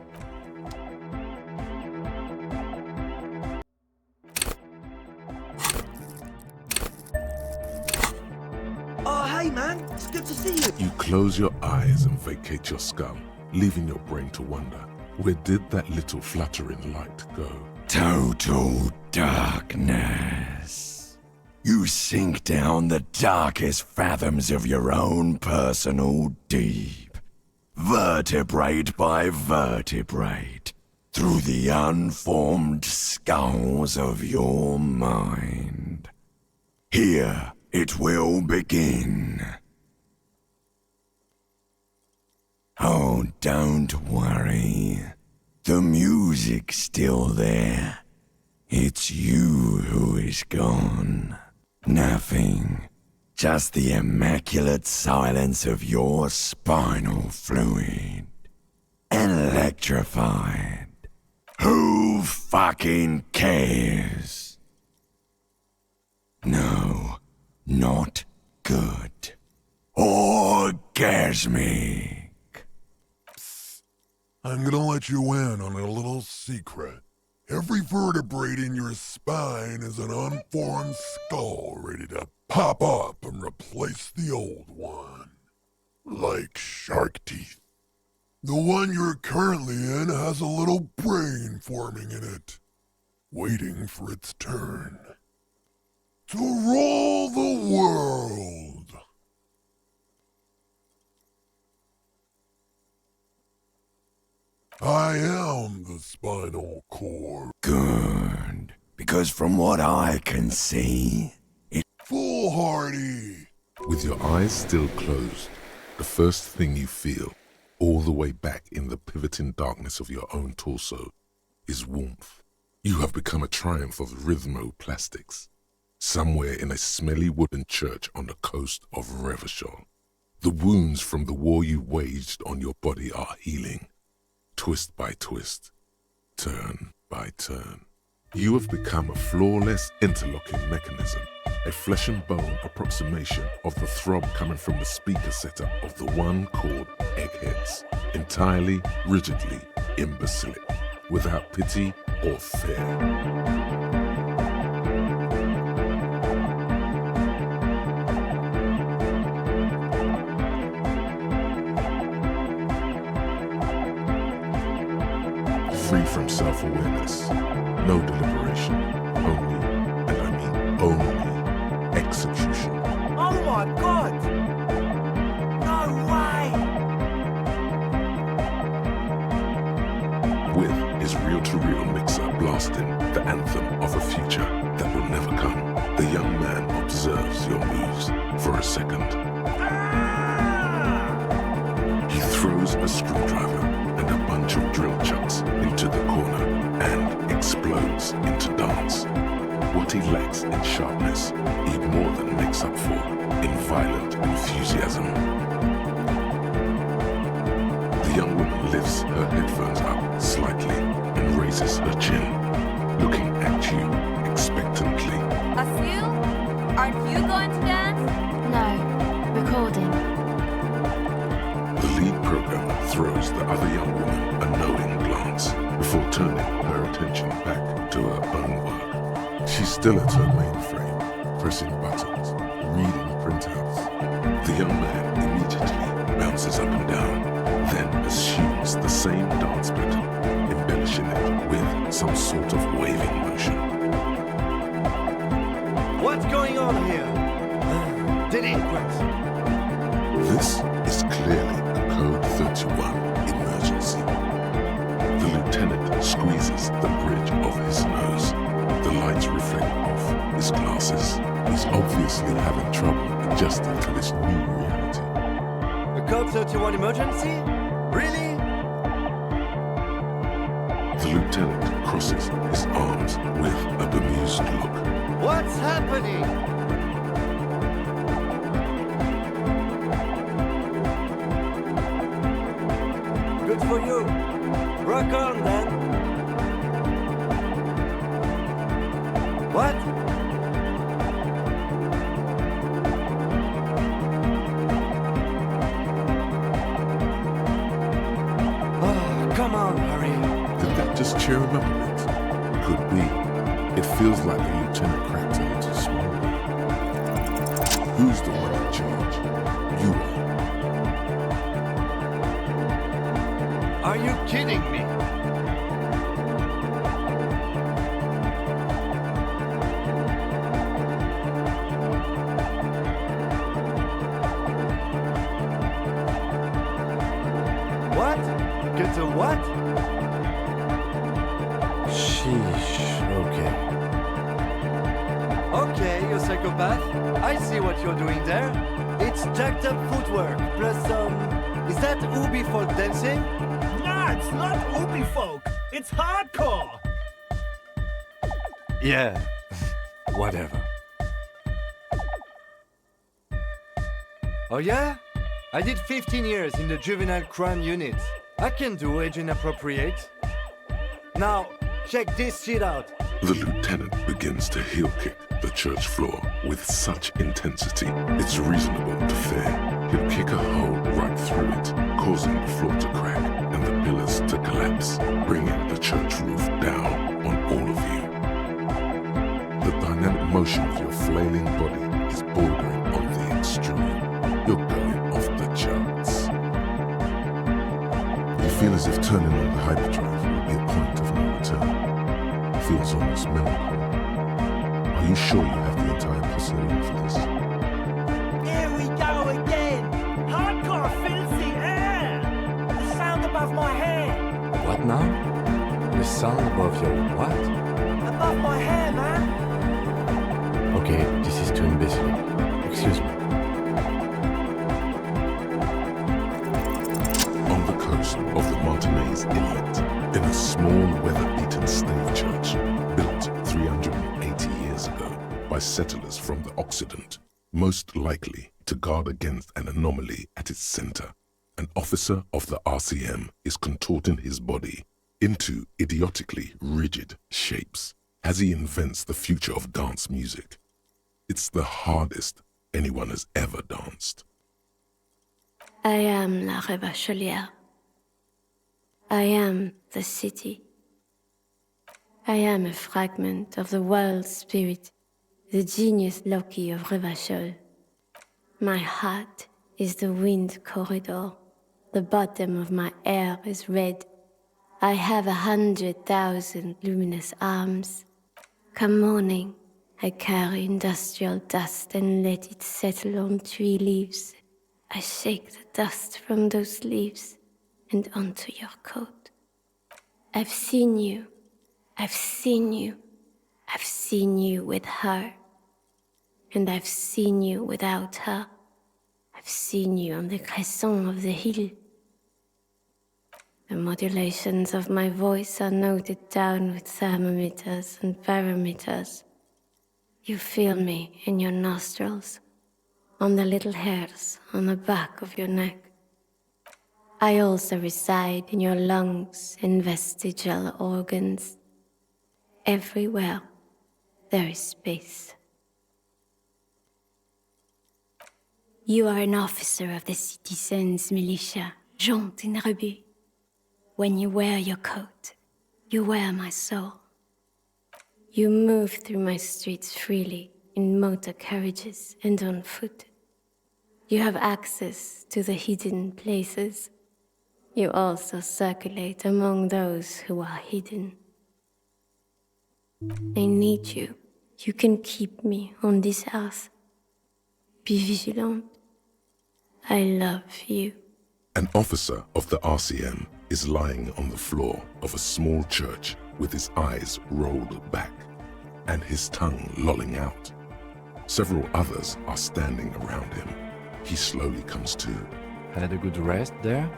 Oh, hey man, it's good to see you. You close your eyes and vacate your skull, leaving your brain to wonder, where did that little fluttering light go? Total darkness. You sink down the darkest fathoms of your own personal deep, vertebrate by vertebrate, through the unformed skulls of your mind. Here it will begin. Oh, don't worry. The music's still there. It's you who is gone. Nothing. Just the immaculate silence of your spinal fluid. Electrified. Who fucking cares? No, not good. Orgasmic. I'm gonna let you in on a little secret. Every vertebrae in your spine is an unformed skull ready to pop up and replace the old one. Like shark teeth. The one you're currently in has a little brain forming in it, waiting for its turn. To rule the world. I am the spinal cord. Good. Because from what I can see, foolhardy. With your eyes still closed, the first thing you feel, all the way back in the pivoting darkness of your own torso, is warmth. You have become a triumph of rhythmoplastics, somewhere in a smelly wooden church on the coast of Revachol. The wounds from the war you waged on your body are healing. Twist by twist, turn by turn. You have become a flawless interlocking mechanism, a flesh and bone approximation of the throb coming from the speaker setup of the one called Eggheads, entirely, rigidly imbecilic, without pity or fear. Free from self-awareness, no deliberation, only, and I mean only, execution. Oh my god! No way! With his reel-to-reel mixer blasting the anthem of a future that will never come, the young man observes your moves for a second. He throws a screwdriver and a bunch of drill chucks into the corner and explodes into dance. What he lacks in sharpness, he more than makes up for in violent enthusiasm. The young woman lifts her headphones up slightly and raises her chin, looking at you expectantly. Asil? Aren't you going to dance? No, recording. The lead programmer throws the other young woman a knowing glance before turning her attention back to her own work. She's still at her mainframe, pressing buttons, reading printouts. The young man immediately bounces up and down, then assumes the same dance pattern, embellishing it with some sort of waving motion. What's going on here? Delinquents. This is clearly a Code 31 emergency. The lieutenant squeezes the bridge of his nose. The lights reflect off his glasses. He's obviously having trouble adjusting to this new reality. A Code 31 emergency? Really? The lieutenant crosses his arms with a bemused look. What's happening? Rock on, then. What? Oh, come on, hurry. Did that just cheer him up a bit? Could be. It feels like the lieutenant cracked a little small. Who's the one in charge? You are. Are you kidding me? What? Get a what? Sheesh, okay. Okay, you psychopath. I see what you're doing there. It's jacked up footwork, plus is that Ubi for dancing? Nah, it's not Ubi folk. It's hardcore. Yeah, whatever. Oh yeah? I did 15 years in the juvenile crime unit. I can do age inappropriate. Now, check this shit out. The lieutenant begins to heel kick the church floor with such intensity, it's reasonable to fear he'll kick a hole right through it, causing the floor to crack and the pillars to collapse, bringing the church roof down on all of you. The dynamic motion of your flailing body is bordering on the extreme. You're going off the charts. You feel as if turning on the hyperdrive will be a point of no return. Feels almost memorable. Are you sure you have the entire puzzle in for this? Here we go again. Hardcore filthy air. The sound above my head. What now? The sound above your what? Above my hair, man. Okay, this is too imbecile. Excuse me. On the coast of the Martinez Inlet, in a small weather-beaten stave church built 380 years ago by settlers from the Occident, most likely to guard against an anomaly at its center, an officer of the RCM is contorting his body into idiotically rigid shapes as he invents the future of dance music. It's the hardest anyone has ever danced. I am La Revacholière. I am the city. I am a fragment of the world spirit, the genius Loki of Revachol. My heart is the wind corridor. The bottom of my air is red. I have 100,000 luminous arms. Come morning, I carry industrial dust and let it settle on tree leaves. I shake the dust from those leaves and onto your coat. I've seen you. I've seen you. I've seen you with her. And I've seen you without her. I've seen you on the crescent of the hill. The modulations of my voice are noted down with thermometers and barometers. You feel me in your nostrils, on the little hairs on the back of your neck. I also reside in your lungs and vestigial organs. Everywhere there is space. You are an officer of the citizens' militia, Jean Tinrebu. When you wear your coat, you wear my soul. You move through my streets freely, in motor carriages and on foot. You have access to the hidden places. You also circulate among those who are hidden. I need you. You can keep me on this earth. Be vigilant. I love you. An officer of the RCM is lying on the floor of a small church with his eyes rolled back and his tongue lolling out. Several others are standing around him. He slowly comes to. Had a good rest there?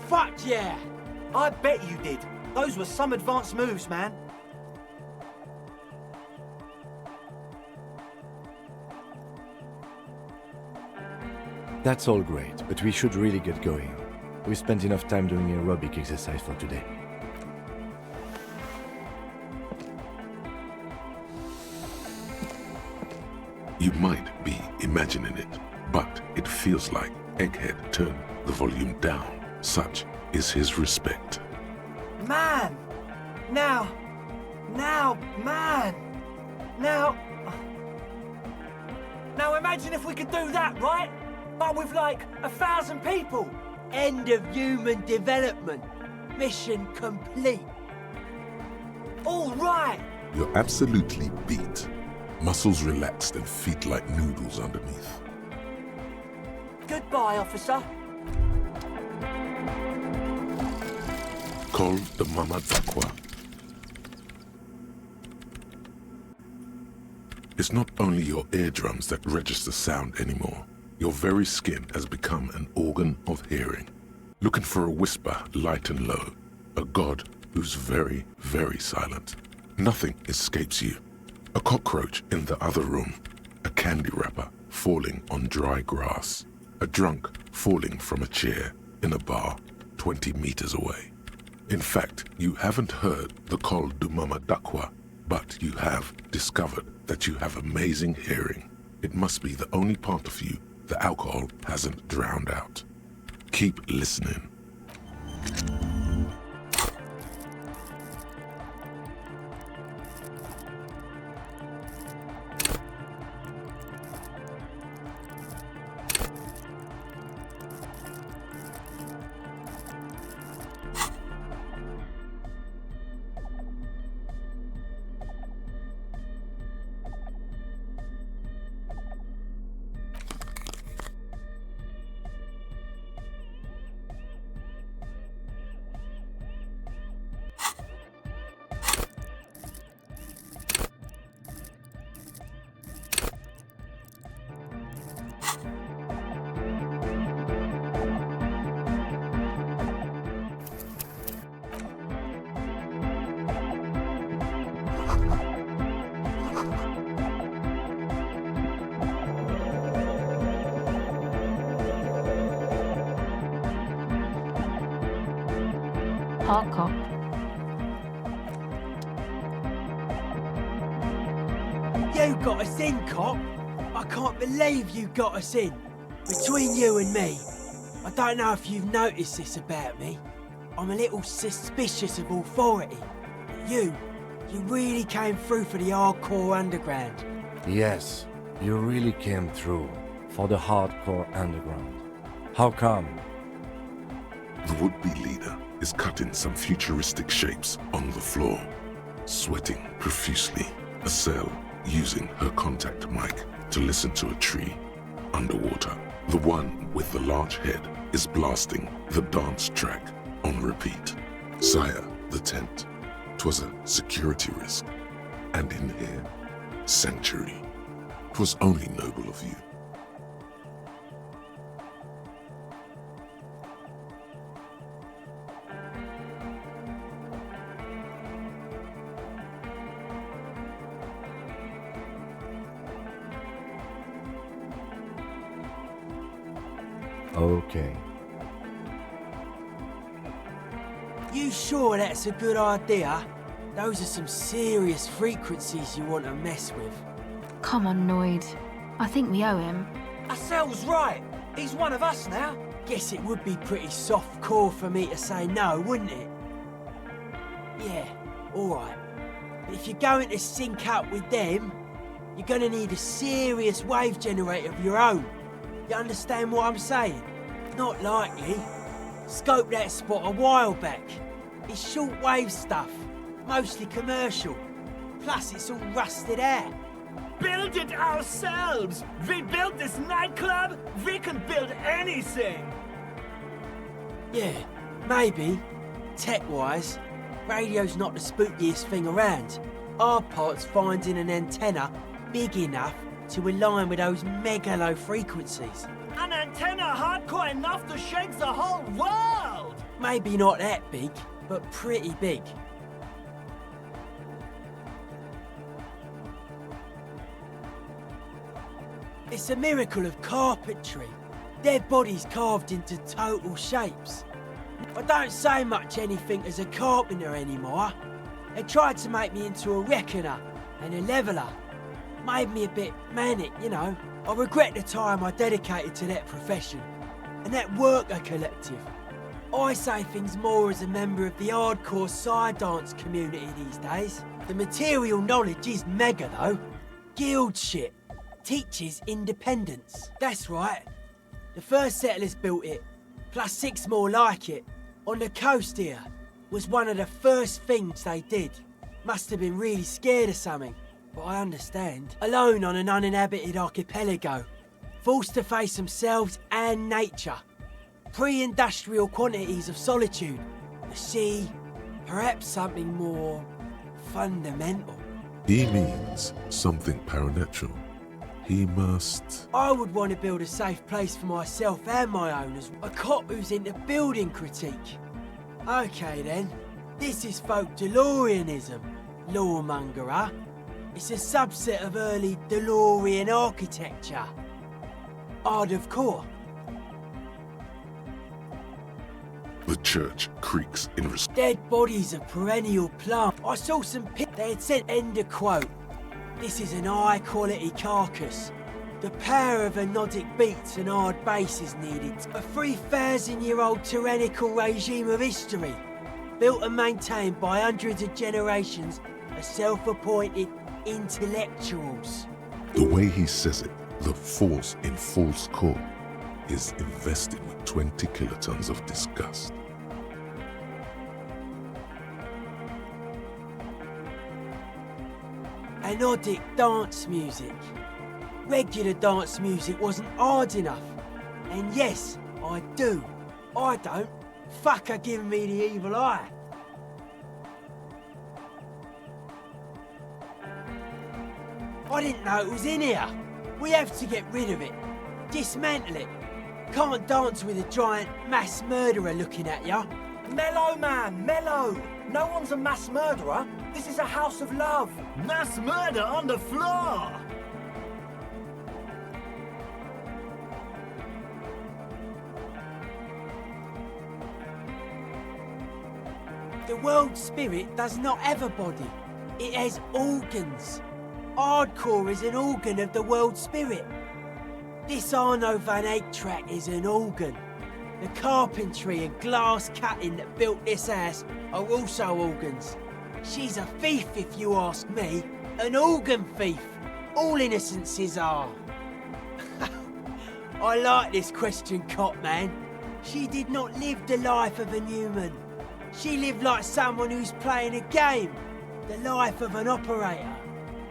fuck yeah! I bet you did. Those were some advanced moves, man. That's all great, but we should really get going. We spent enough time doing aerobic exercise for today. You might be imagining it, but it feels like Egghead turned the volume down. Such is his respect. Man! Now, man! Now imagine if we could do that, right? But with like 1,000 people. End of human development. Mission complete. All right. You're absolutely beat. Muscles relaxed and feet like noodles underneath. Goodbye, officer. Call the Mama Dakwa. It's not only your eardrums that register sound anymore. Your very skin has become an organ of hearing. Looking for a whisper, light and low. A god who's very, very silent. Nothing escapes you. A cockroach in the other room. A candy wrapper falling on dry grass. A drunk falling from a chair in a bar 20 meters away. In fact, you haven't heard the Call du Mama Dakwa, but you have discovered that you have amazing hearing. It must be the only part of you the alcohol hasn't drowned out. Keep listening. Hardcore. You got us in, cop. I can't believe you got us in. Between you and me, I don't know if you've noticed this about me. I'm a little suspicious of authority. But you really came through for the hardcore underground. Yes, you really came through for the hardcore underground. How come? The would-be leader is cutting some futuristic shapes on the floor, sweating profusely. A cell using her contact mic to listen to a tree underwater. The one with the large head is blasting the dance track on repeat. Sire, the tent. 'Twas a security risk. And in here, sanctuary. 'Twas only noble of you. Okay. You sure that's a good idea? Those are some serious frequencies you want to mess with. Come on, Noid. I think we owe him. Asel's right. He's one of us now. Guess it would be pretty soft core for me to say no, wouldn't it? Yeah, alright. But if you're going to sync up with them, you're gonna need a serious wave generator of your own. You understand what I'm saying? Not likely. Scoped that spot a while back. It's short-wave stuff, mostly commercial. Plus, it's all rusted out. Build it ourselves! We built this nightclub, we can build anything! Yeah, maybe. Tech-wise, radio's not the spookiest thing around. Our part's finding an antenna big enough to align with those mega low frequencies. An antenna hardcore enough to shake the whole world! Maybe not that big, but pretty big. It's a miracle of carpentry. Dead bodies carved into total shapes. I don't say much anything as a carpenter anymore. They tried to make me into a reckoner and a leveller. Made me a bit manic, you know. I regret the time I dedicated to that profession and that worker collective. I say things more as a member of the hardcore side dance community these days. The material knowledge is mega though. Guild shit. Teaches independence. That's right. The first settlers built it, plus 6 more like it, on the coast here. Was one of the first things they did. Must have been really scared of something, but I understand. Alone on an uninhabited archipelago, forced to face themselves and nature. Pre-industrial quantities of solitude, the sea, perhaps something more fundamental. He means something paranatural. He must... I would want to build a safe place for myself and my owners. A cop who's into building critique. Okay then, this is folk DeLoreanism, lawmongerer. It's a subset of early DeLorean architecture. Art of core. The church creaks in response. Dead bodies of perennial plant. I saw some they had sent end of quote. This is an high-quality carcass. The power of anodic beats and hard bass is needed. A 3,000-year-old tyrannical regime of history, built and maintained by hundreds of generations of self-appointed intellectuals. The way he says it, the force in false core is invested with 20 kilotons of disgust. Anodic dance music. Regular dance music wasn't hard enough. And yes, I do. I don't. Fucker giving me the evil eye. I didn't know it was in here. We have to get rid of it. Dismantle it. Can't dance with a giant mass murderer looking at ya. Mellow, man, mellow. No one's a mass murderer. This is a house of love. Mass murder on the floor! The world spirit does not have a body. It has organs. Hardcore is an organ of the world spirit. This Arno van Eyck track is an organ. The carpentry and glass cutting that built this house are also organs. She's a thief, if you ask me. An organ thief. All innocences are. I like this question, Cop Man. She did not live the life of a human. She lived like someone who's playing a game. The life of an operator.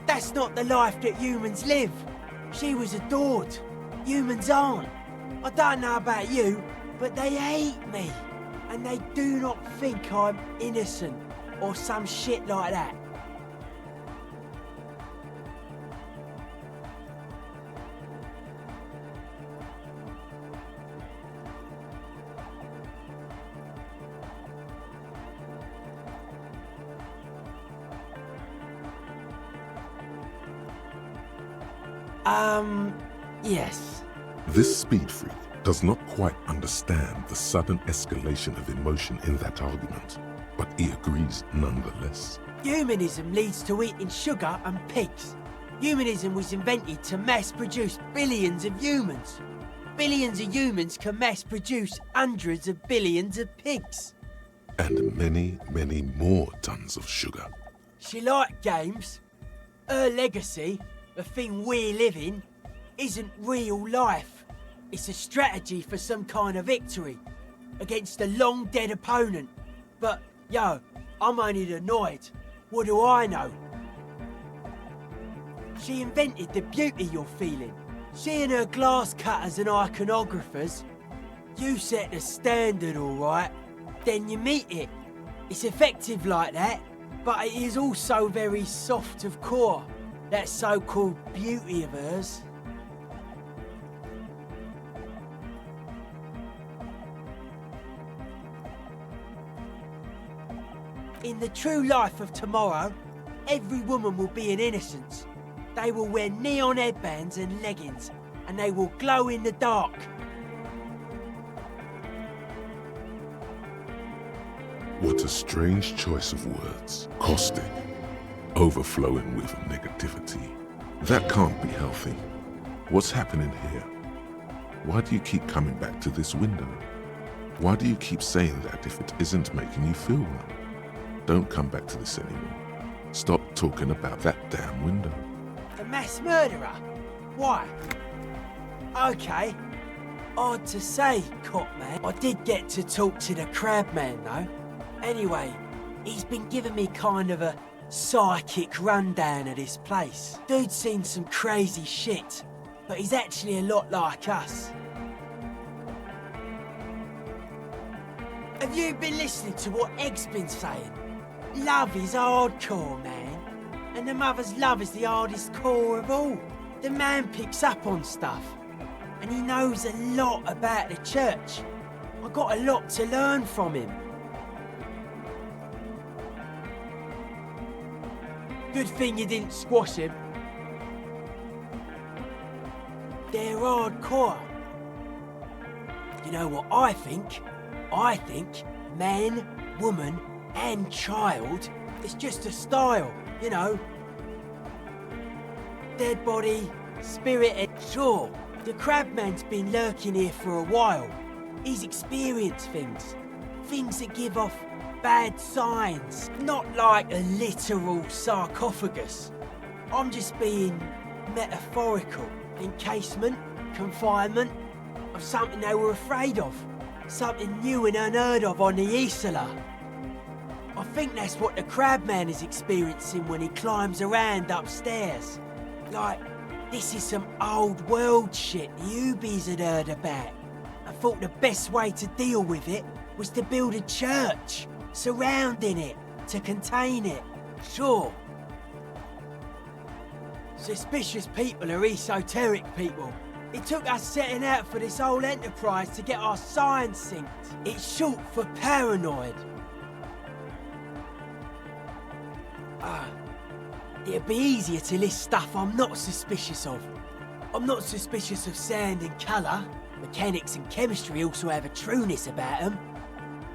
That's not the life that humans live. She was adored. Humans aren't. I don't know about you, but they hate me. And they do not think I'm innocent or some shit like that. Yes. This speed freak does not quite understand the sudden escalation of emotion in that argument, but he agrees nonetheless. Humanism leads to eating sugar and pigs. Humanism was invented to mass-produce billions of humans. Billions of humans can mass-produce hundreds of billions of pigs. And many, many more tons of sugar. She liked games. Her legacy, the thing we live in, isn't real life. It's a strategy for some kind of victory against a long-dead opponent. But, yo, I'm only annoyed. What do I know? She invented the beauty you're feeling. She and her glass cutters and iconographers. You set the standard, all right. Then you meet it. It's effective like that, but it is also very soft of core. That so-called beauty of hers. In the true life of tomorrow, every woman will be an innocence. They will wear neon headbands and leggings, and they will glow in the dark. What a strange choice of words. Caustic. Overflowing with negativity. That can't be healthy. What's happening here? Why do you keep coming back to this window? Why do you keep saying that if it isn't making you feel well? Don't come back to this anymore. Stop talking about that damn window. A mass murderer? Why? Okay. Odd to say, Cop Man. I did get to talk to the Crab Man, though. Anyway, he's been giving me kind of a psychic rundown of this place. Dude's seen some crazy shit, but he's actually a lot like us. Have you been listening to what Egg's been saying? Love is hardcore, man. And the mother's love is the hardest core of all. The man picks up on stuff. And he knows a lot about the church. I got a lot to learn from him. Good thing you didn't squash him. They're hardcore. You know what I think? I think man, woman, and child is just a style, you know. Dead body, spirit, and sure, the Crabman's been lurking here for a while. He's experienced things. Things that give off bad signs. Not like a literal sarcophagus. I'm just being metaphorical. Encasement, confinement of something they were afraid of. Something new and unheard of on the Isla. I think that's what the Crabman is experiencing when he climbs around upstairs. Like, this is some old world shit the Ubies had heard about. I thought the best way to deal with it was to build a church, surrounding it, to contain it. Sure. Suspicious people are esoteric people. It took us setting out for this whole enterprise to get our signs synced. It's short for paranoid. It'd be easier to list stuff I'm not suspicious of. I'm not suspicious of sound and colour. Mechanics and chemistry also have a trueness about them.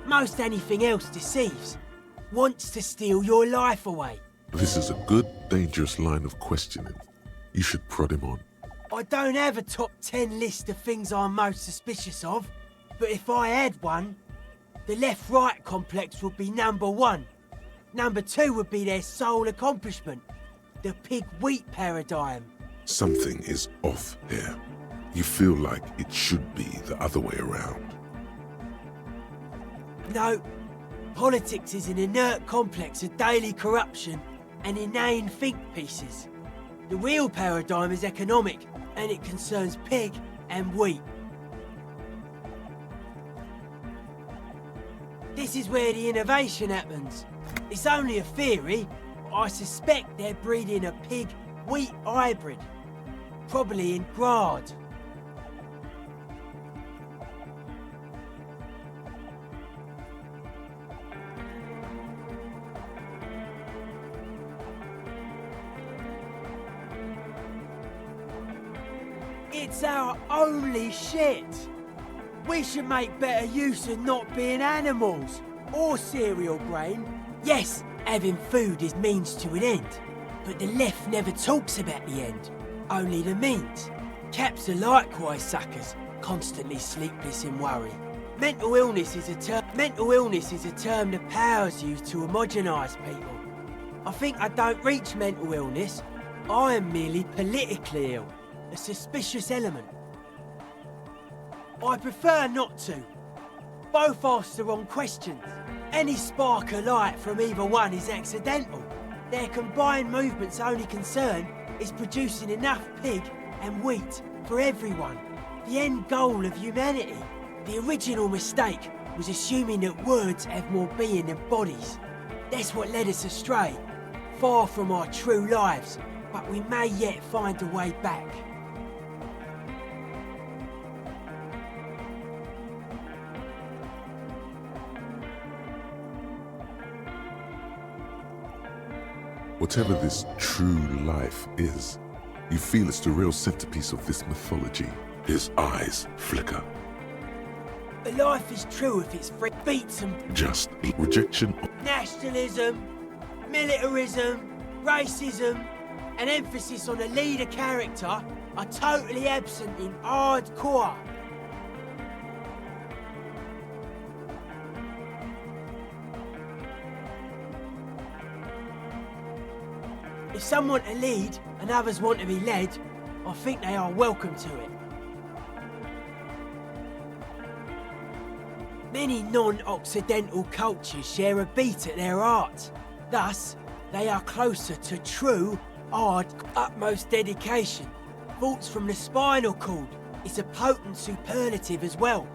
Most anything else deceives. Wants to steal your life away. This is a good, dangerous line of questioning. You should prod him on. I don't have a top 10 list of things I'm most suspicious of, but if I had one, the left-right complex would be number 1. Number 2 would be their sole accomplishment, the pig-wheat paradigm. Something is off here. You feel like it should be the other way around. No, politics is an inert complex of daily corruption and inane think pieces. The real paradigm is economic, and it concerns pig and wheat. This is where the innovation happens. It's only a theory, but I suspect they're breeding a pig-wheat hybrid. Probably in Grad. It's our only shit. We should make better use of not being animals or cereal grain. Yes, having food is means to an end, but the left never talks about the end, only the means. Caps are likewise suckers, constantly sleepless in worry. Mental illness is a term the powers use to homogenise people. I think I don't reach mental illness. I am merely politically ill. A suspicious element. I prefer not to. Both ask the wrong questions. Any spark of light from either one is accidental. Their combined movement's only concern is producing enough pig and wheat for everyone. The end goal of humanity. The original mistake was assuming that words have more being than bodies. That's what led us astray. Far from our true lives, but we may yet find a way back. Whatever this true life is, you feel it's the real centerpiece of this mythology. His eyes flicker. But life is true if it's free. Beats and Just rejection of nationalism, militarism, racism, and emphasis on a leader character are totally absent in hardcore. If some want to lead and others want to be led, I think they are welcome to it. Many non-Occidental cultures share a beat at their art. Thus, they are closer to true, hard, utmost dedication. Thoughts from the spinal cord is a potent superlative as well.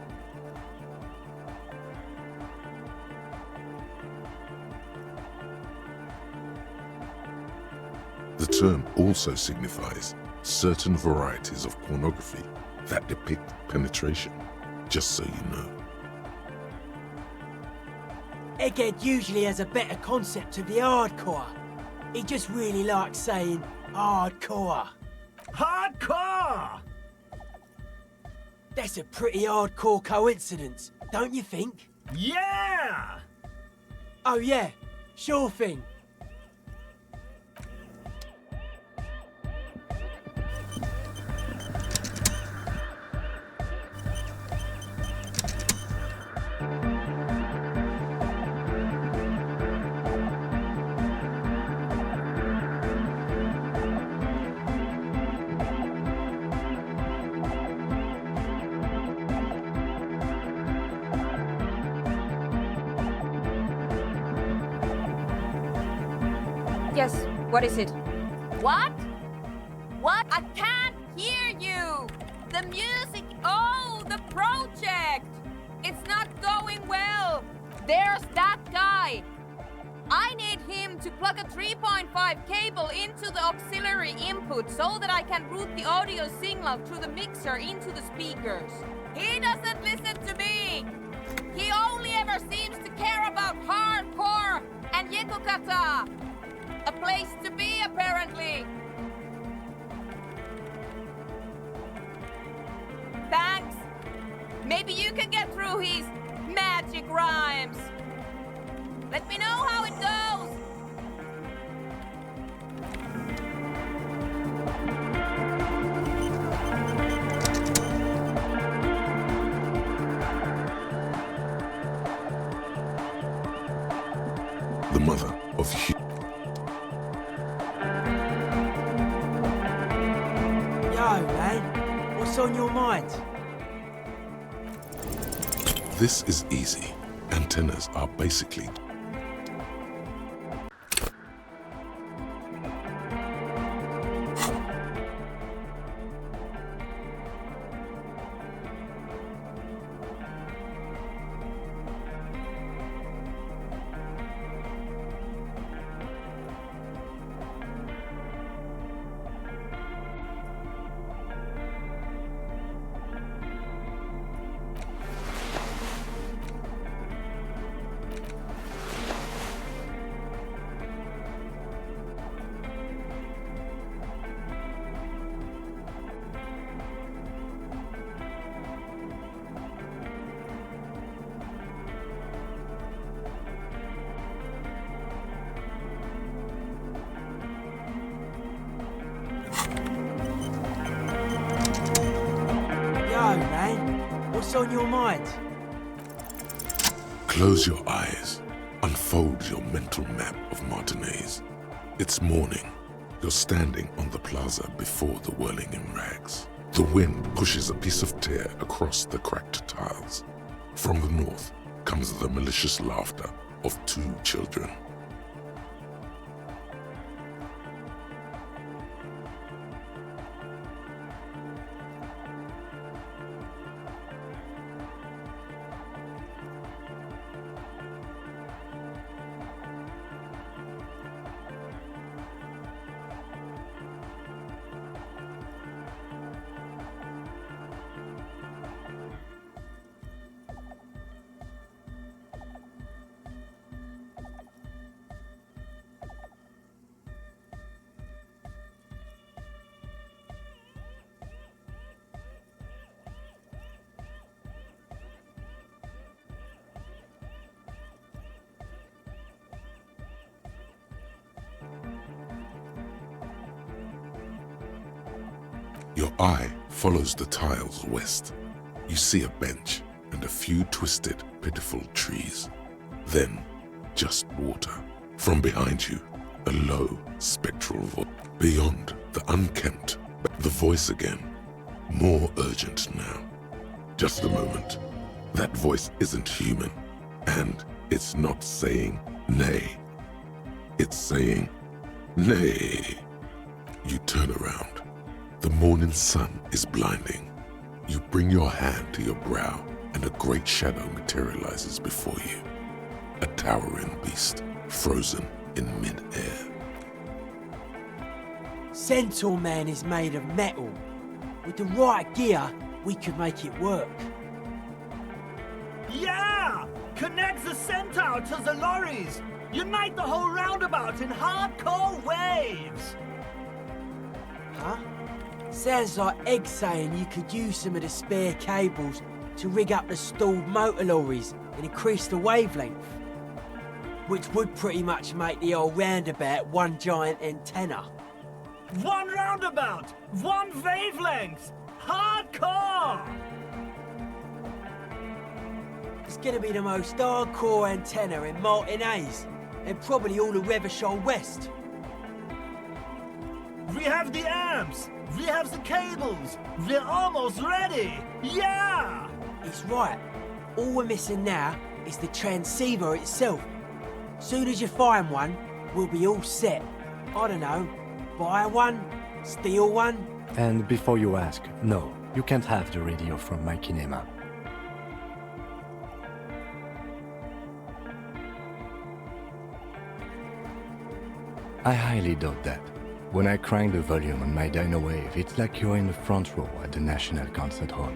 The term also signifies certain varieties of pornography that depict penetration, just so you know. Egghead usually has a better concept of the hardcore. He just really likes saying hardcore. Hardcore! That's a pretty hardcore coincidence, don't you think? Yeah! Oh yeah, sure thing. Yes, what is it? What? What? I can't hear you! The music... Oh, the project! It's not going well! There's that guy! I need him to plug a 3.5 cable into the auxiliary input so that I can route the audio signal through the mixer into the speakers. He doesn't listen to me! He only ever seems to care about hardcore and Yekokata! A place to be, apparently! Thanks! Maybe you can get through his magic rhymes! Let me know how it goes! The mother of Yo, man, what's on your mind? This is easy. Antennas are basically Yo, man, what's on your mind? Close your eyes. Unfold your mental map of Martinez. It's morning. You're standing on the plaza before the whirling in rags. The wind pushes a piece of tear across the cracked tiles. From the north comes the malicious laughter of two children. Your eye follows the tiles west. You see a bench and a few twisted, pitiful trees. Then, just water. From behind you, a low, spectral voice. Beyond, the unkempt, the voice again. More urgent now. Just a moment. That voice isn't human, and it's not saying nay. It's saying nay. You turn around. The morning sun is blinding. You bring your hand to your brow, and a great shadow materializes before you. A towering beast, frozen in mid-air. Centaur Man is made of metal. With the right gear, we could make it work. Yeah! Connect the centaur to the lorries! Unite the whole roundabout in hardcore waves! Huh? Sounds like Egg saying you could use some of the spare cables to rig up the stalled motor lorries and increase the wavelength. Which would pretty much make the old roundabout one giant antenna. One roundabout! One wavelength! Hardcore! It's gonna be the most hardcore antenna in Martinez, and probably all of Revachol West. We have the amps! We have the cables! We're almost ready! Yeah! He's right. All we're missing now is the transceiver itself. Soon as you find one, we'll be all set. I don't know, buy one, steal one. And before you ask, no, you can't have the radio from my kinema. I highly doubt that. When I crank the volume on my Dynawave, it's like you're in the front row at the National Concert Hall.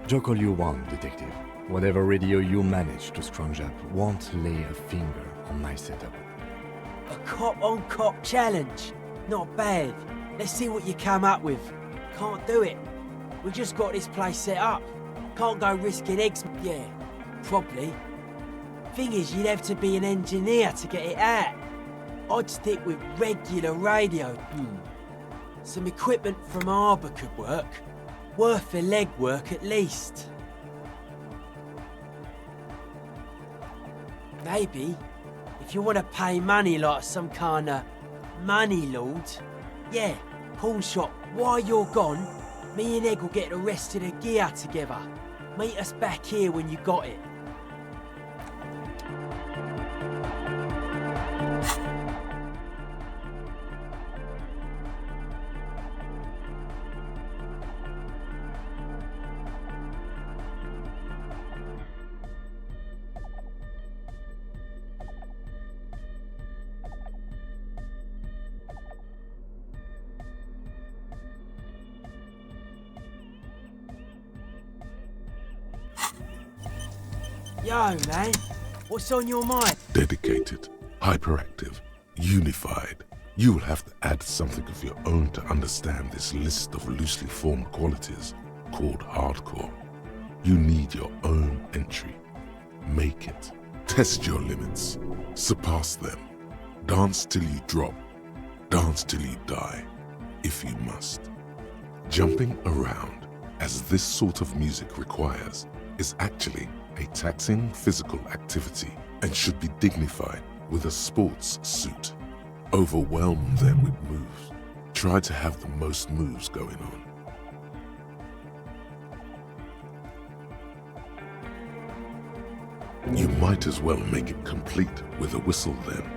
Joke all you want, detective. Whatever radio you manage to scrounge up won't lay a finger on my setup. A cop-on-cop challenge. Not bad. Let's see what you come up with. Can't do it. We just got this place set up. Can't go risking eggs. Yeah, probably. Thing is, you'd have to be an engineer to get it out. I'd stick with regular radio. Some equipment from Arbor could work. Worth the legwork at least. Maybe, if you want to pay money like some kind of money lord, yeah, pawn shop. While you're gone, me and Egg will get the rest of the gear together. Meet us back here when you got it. Yo, man, what's on your mind? Dedicated, hyperactive, unified. You will have to add something of your own to understand this list of loosely formed qualities called hardcore. You need your own entry. Make it. Test your limits. Surpass them. Dance till you drop. Dance till you die, if you must. Jumping around, as this sort of music requires, is actually a taxing physical activity and should be dignified with a sports suit. Overwhelm them with moves. Try to have the most moves going on. You might as well make it complete with a whistle then.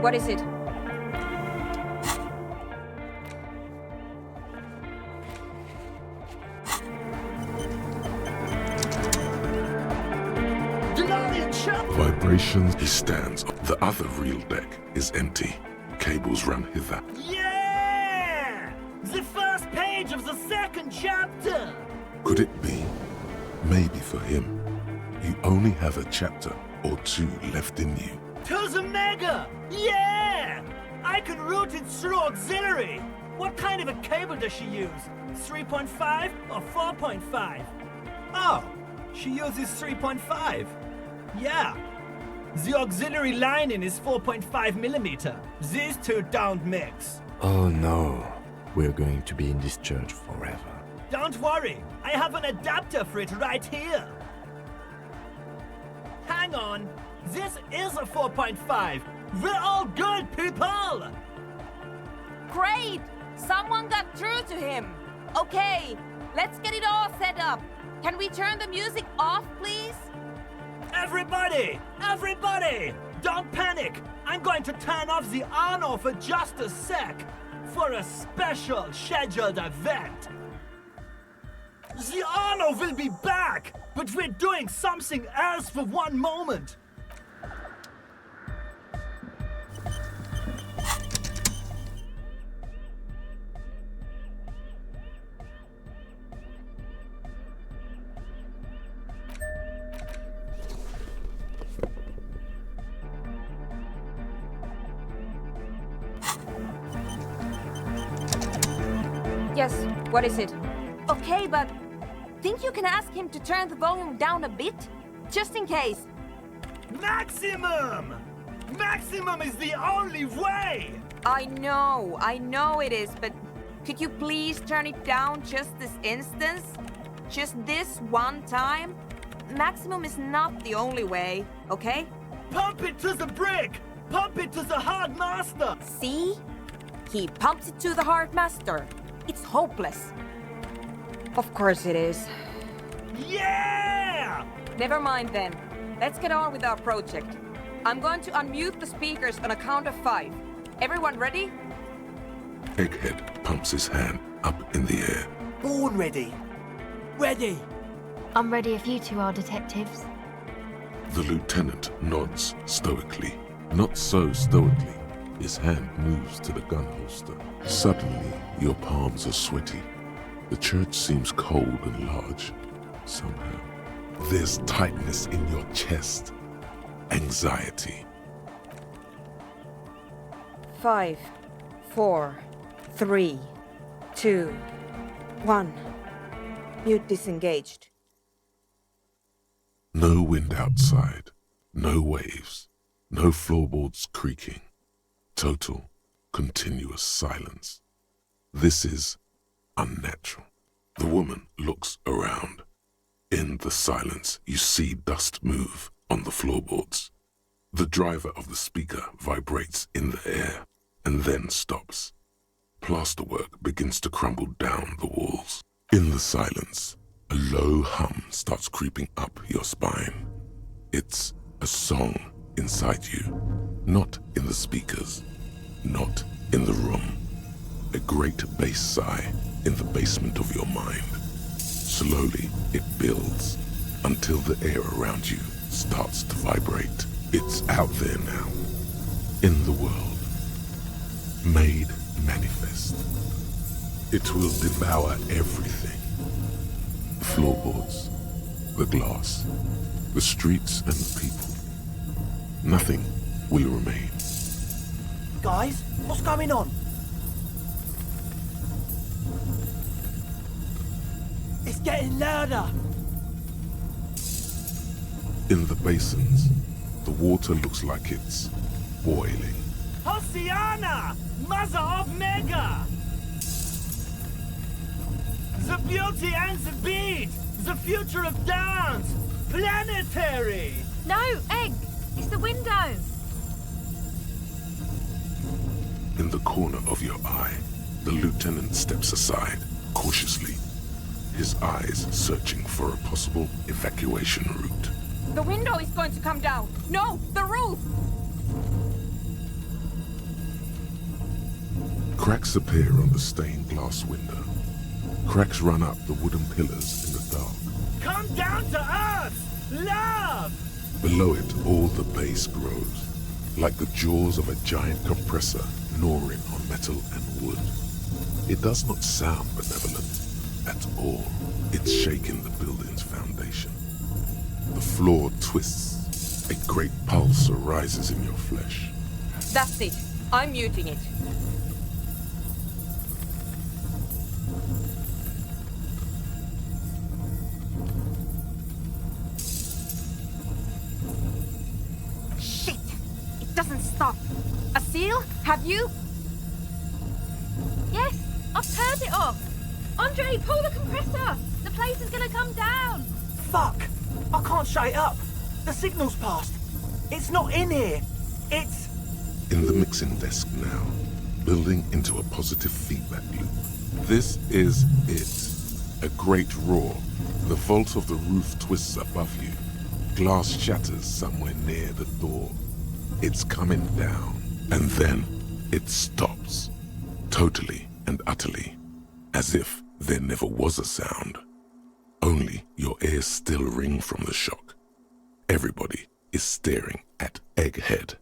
What is it? Vibrations, he stands. The other real deck is empty. Cables run hither. Yeah! The first page of the second chapter! Could it be? Maybe for him, you only have a chapter or two left in you. To the Mega! Yeah! I can route it through auxiliary! What kind of a cable does she use? 3.5 or 4.5? Oh, she uses 3.5. Yeah. The auxiliary lining is 4.5 millimeter. These two don't mix. Oh no, we're going to be in this church forever. Don't worry, I have an adapter for it right here. Hang on, this is a 4.5. We're all good, people! Great! Someone got through to him. Okay, let's get it all set up. Can we turn the music off, please? Everybody! Everybody! Don't panic! I'm going to turn off the Arno for just a sec. For a special scheduled event. The Arno will be back, but we're doing something else for one moment. Yes, what is it? Okay, but think you can ask him to turn the volume down a bit? Just in case. Maximum! Maximum is the only way! I know it is, but could you please turn it down just this instance? Just this one time? Maximum is not the only way, okay? Pump it to the brick! Pump it to the hard master! See? He pumps it to the hard master. It's hopeless. Of course it is. Yeah! Never mind then. Let's get on with our project. I'm going to unmute the speakers on a count of 5. Everyone ready? Egghead pumps his hand up in the air. Born ready. Ready. I'm ready if you two are detectives. The lieutenant nods stoically. Not so stoically. His hand moves to the gun holster. Suddenly, your palms are sweaty. The church seems cold and large, somehow. There's tightness in your chest. Anxiety. 5, 4, 3, 2, 1. Mute disengaged. No wind outside. No waves. No floorboards creaking. Total, continuous silence. This is unnatural. The woman looks around. In the silence, you see dust move on the floorboards. The driver of the speaker vibrates in the air and then stops. Plasterwork begins to crumble down the walls. In the silence, a low hum starts creeping up your spine. It's a song inside you, not in the speakers, not in the room. A great bass sigh in the basement of your mind. Slowly, it builds until the air around you starts to vibrate. It's out there now, in the world, made manifest. It will devour everything. The floorboards, the glass, the streets and the people. Nothing will remain. Guys, what's going on? It's getting louder. In the basins, the water looks like it's boiling. Hosiana, mother of Mega! The beauty and the beat! The future of dance! Planetary! No, Egg! It's the window! In the corner of your eye, the lieutenant steps aside, cautiously, his eyes searching for a possible evacuation route. The window is going to come down. No, the roof! Cracks appear on the stained glass window. Cracks run up the wooden pillars in the dark. Come down to earth! Love! Below it, all the bass grows, like the jaws of a giant compressor gnawing on metal and wood. It does not sound benevolent at all. It's shaking the building's foundation. The floor twists. A great pulse arises in your flesh. That's it. I'm muting it. Shit! It doesn't stop. Asil, have you? Yes, I've turned it off. Andre, pull the compressor. The place is gonna come down. Fuck! I can't shut it up. The signal's passed. It's not in here. It's... In the mixing desk now, building into a positive feedback loop. This is it. A great roar. The vault of the roof twists above you. Glass shatters somewhere near the door. It's coming down. And then it stops. Totally and utterly. As if there never was a sound. Only your ears still ring from the shock. Everybody is staring at Egghead,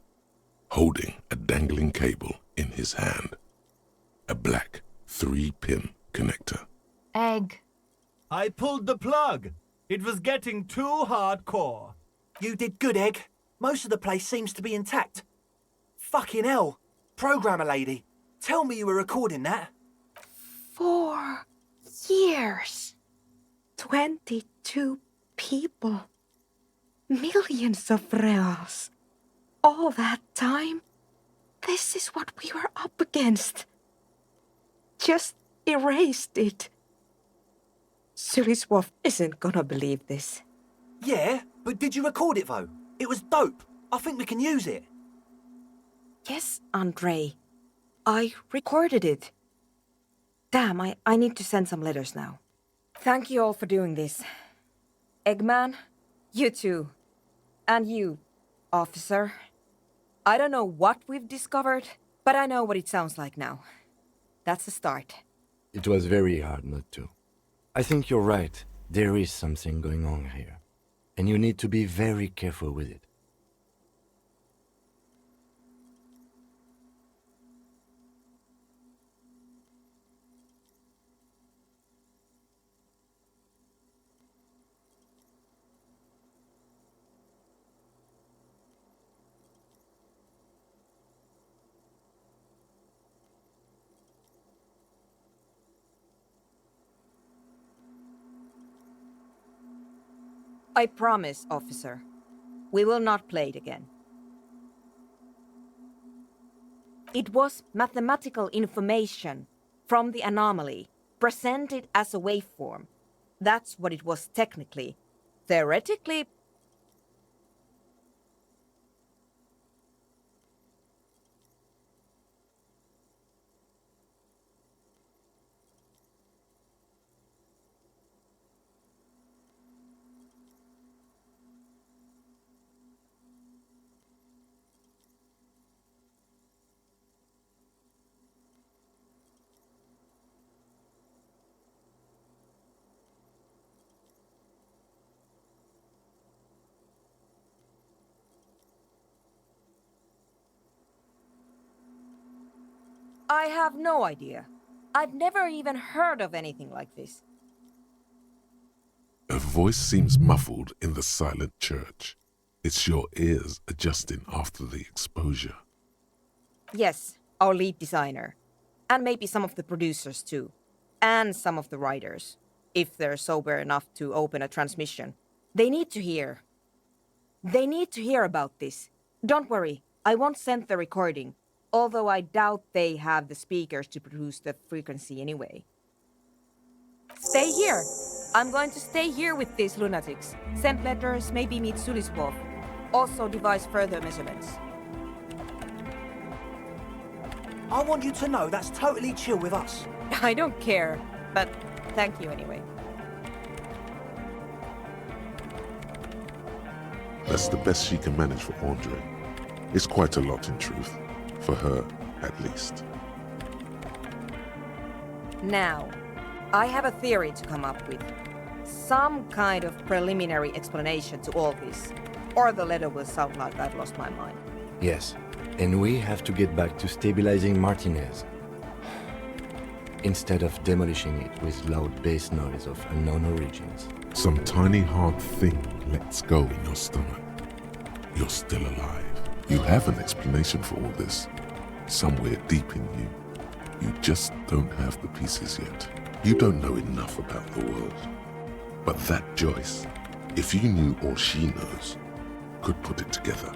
holding a dangling cable in his hand. A black 3-pin connector. Egg. I pulled the plug. It was getting too hardcore. You did good, Egg. Most of the place seems to be intact. Fucking hell. Programmer lady, tell me you were recording that. 4 years. 22 people. Millions of reals. All that time? This is what we were up against. Just erased it. Suliswolf isn't gonna believe this. Yeah, but did you record it though? It was dope. I think we can use it. Yes, Andre. I recorded it. Damn, I need to send some letters now. Thank you all for doing this. Eggman, you too. And you, officer. I don't know what we've discovered, but I know what it sounds like now. That's a start. It was very hard not to. I think you're right. There is something going on here. And you need to be very careful with it. I promise, officer. We will not play it again. It was mathematical information from the anomaly, presented as a waveform. That's what it was technically. Theoretically, I have no idea. I've never even heard of anything like this. A voice seems muffled in the silent church. It's your ears adjusting after the exposure. Yes, our lead designer. And maybe some of the producers too. And some of the writers. If they're sober enough to open a transmission. They need to hear. They need to hear about this. Don't worry, I won't send the recording. Although I doubt they have the speakers to produce the frequency anyway. Stay here. I'm going to stay here with these lunatics. Send letters, maybe meet Suliswolf. Also devise further measurements. I want you to know that's totally chill with us. I don't care, but thank you anyway. That's the best she can manage for Andre. It's quite a lot in truth. For her, at least. Now, I have a theory to come up with. Some kind of preliminary explanation to all this, or the letter will sound like I've lost my mind. Yes, and we have to get back to stabilizing Martinez. Instead of demolishing it with loud bass noise of unknown origins. Some tiny hard thing lets go in your stomach. You're still alive. You have an explanation for all this. Somewhere deep in you. You just don't have the pieces yet. You don't know enough about the world. But that Joyce, if you knew all she knows, could put it together.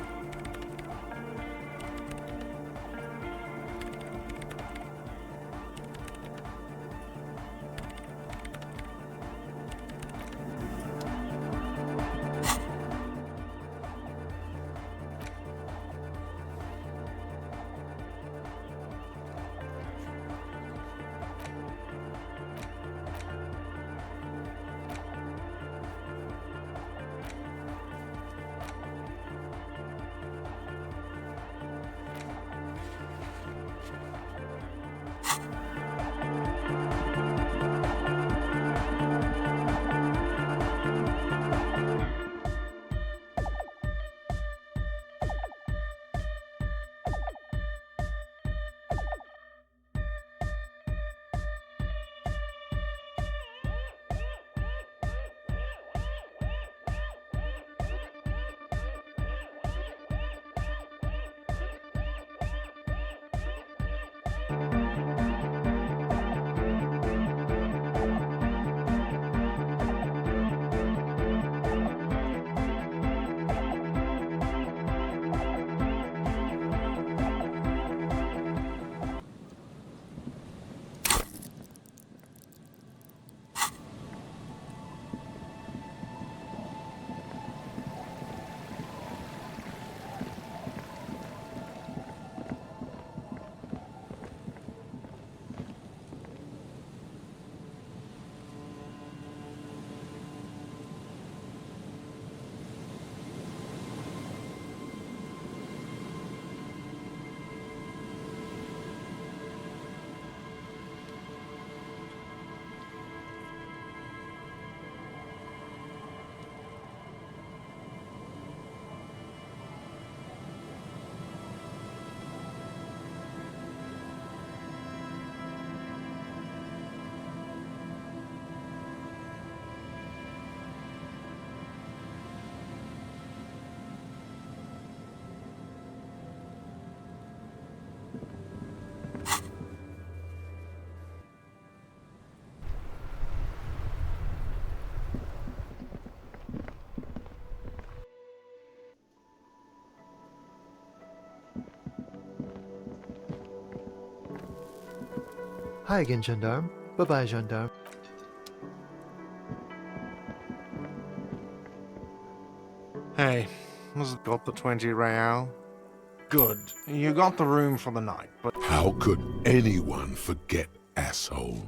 Hi again, Gendarme. Bye-bye, Gendarme. Hey, has it got the 20 real? Good. You got the room for the night, but... How could anyone forget, asshole?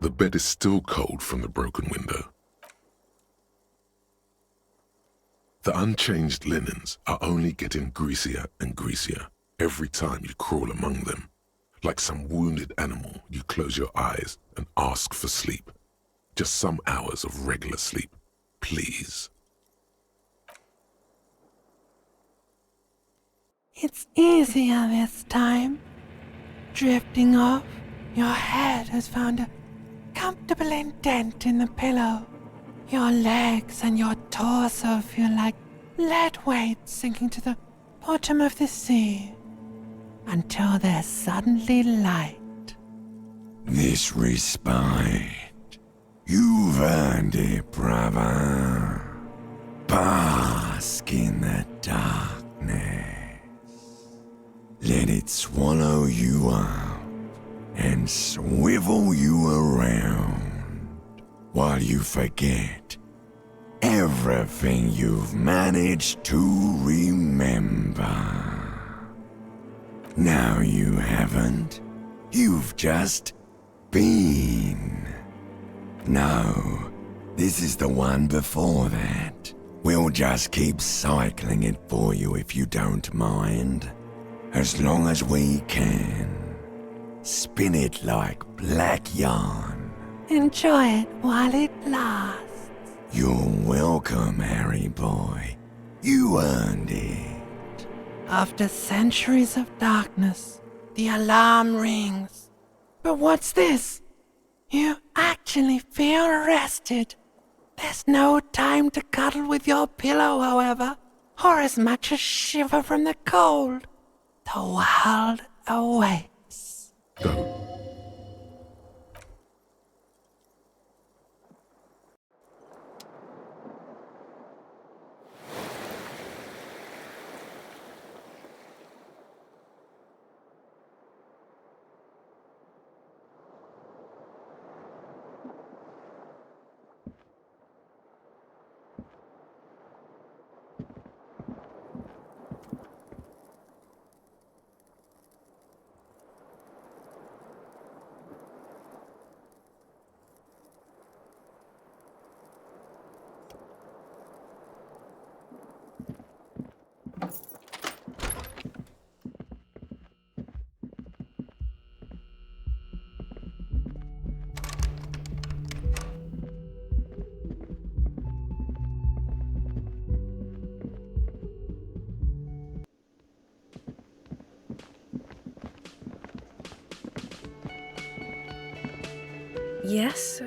The bed is still cold from the broken window. The unchanged linens are only getting greasier and greasier every time you crawl among them. Like some wounded animal, you close your eyes and ask for sleep. Just some hours of regular sleep, please. It's easier this time. Drifting off, your head has found a comfortable indent in the pillow. Your legs and your torso feel like lead weights sinking to the bottom of the sea until they're suddenly light. This respite, you've earned it, brother. Bask in the darkness. Let it swallow you up and swivel you around while you forget everything you've managed to remember. No, you haven't. You've just been. No, this is the one before that. We'll just keep cycling it for you if you don't mind. As long as we can. Spin it like black yarn. Enjoy it while it lasts. You're welcome, Harry boy. You earned it. After centuries of darkness, the alarm rings. But what's this? You actually feel rested. There's no time to cuddle with your pillow, however, or as much as shiver from the cold. The world awaits. Go. Yes?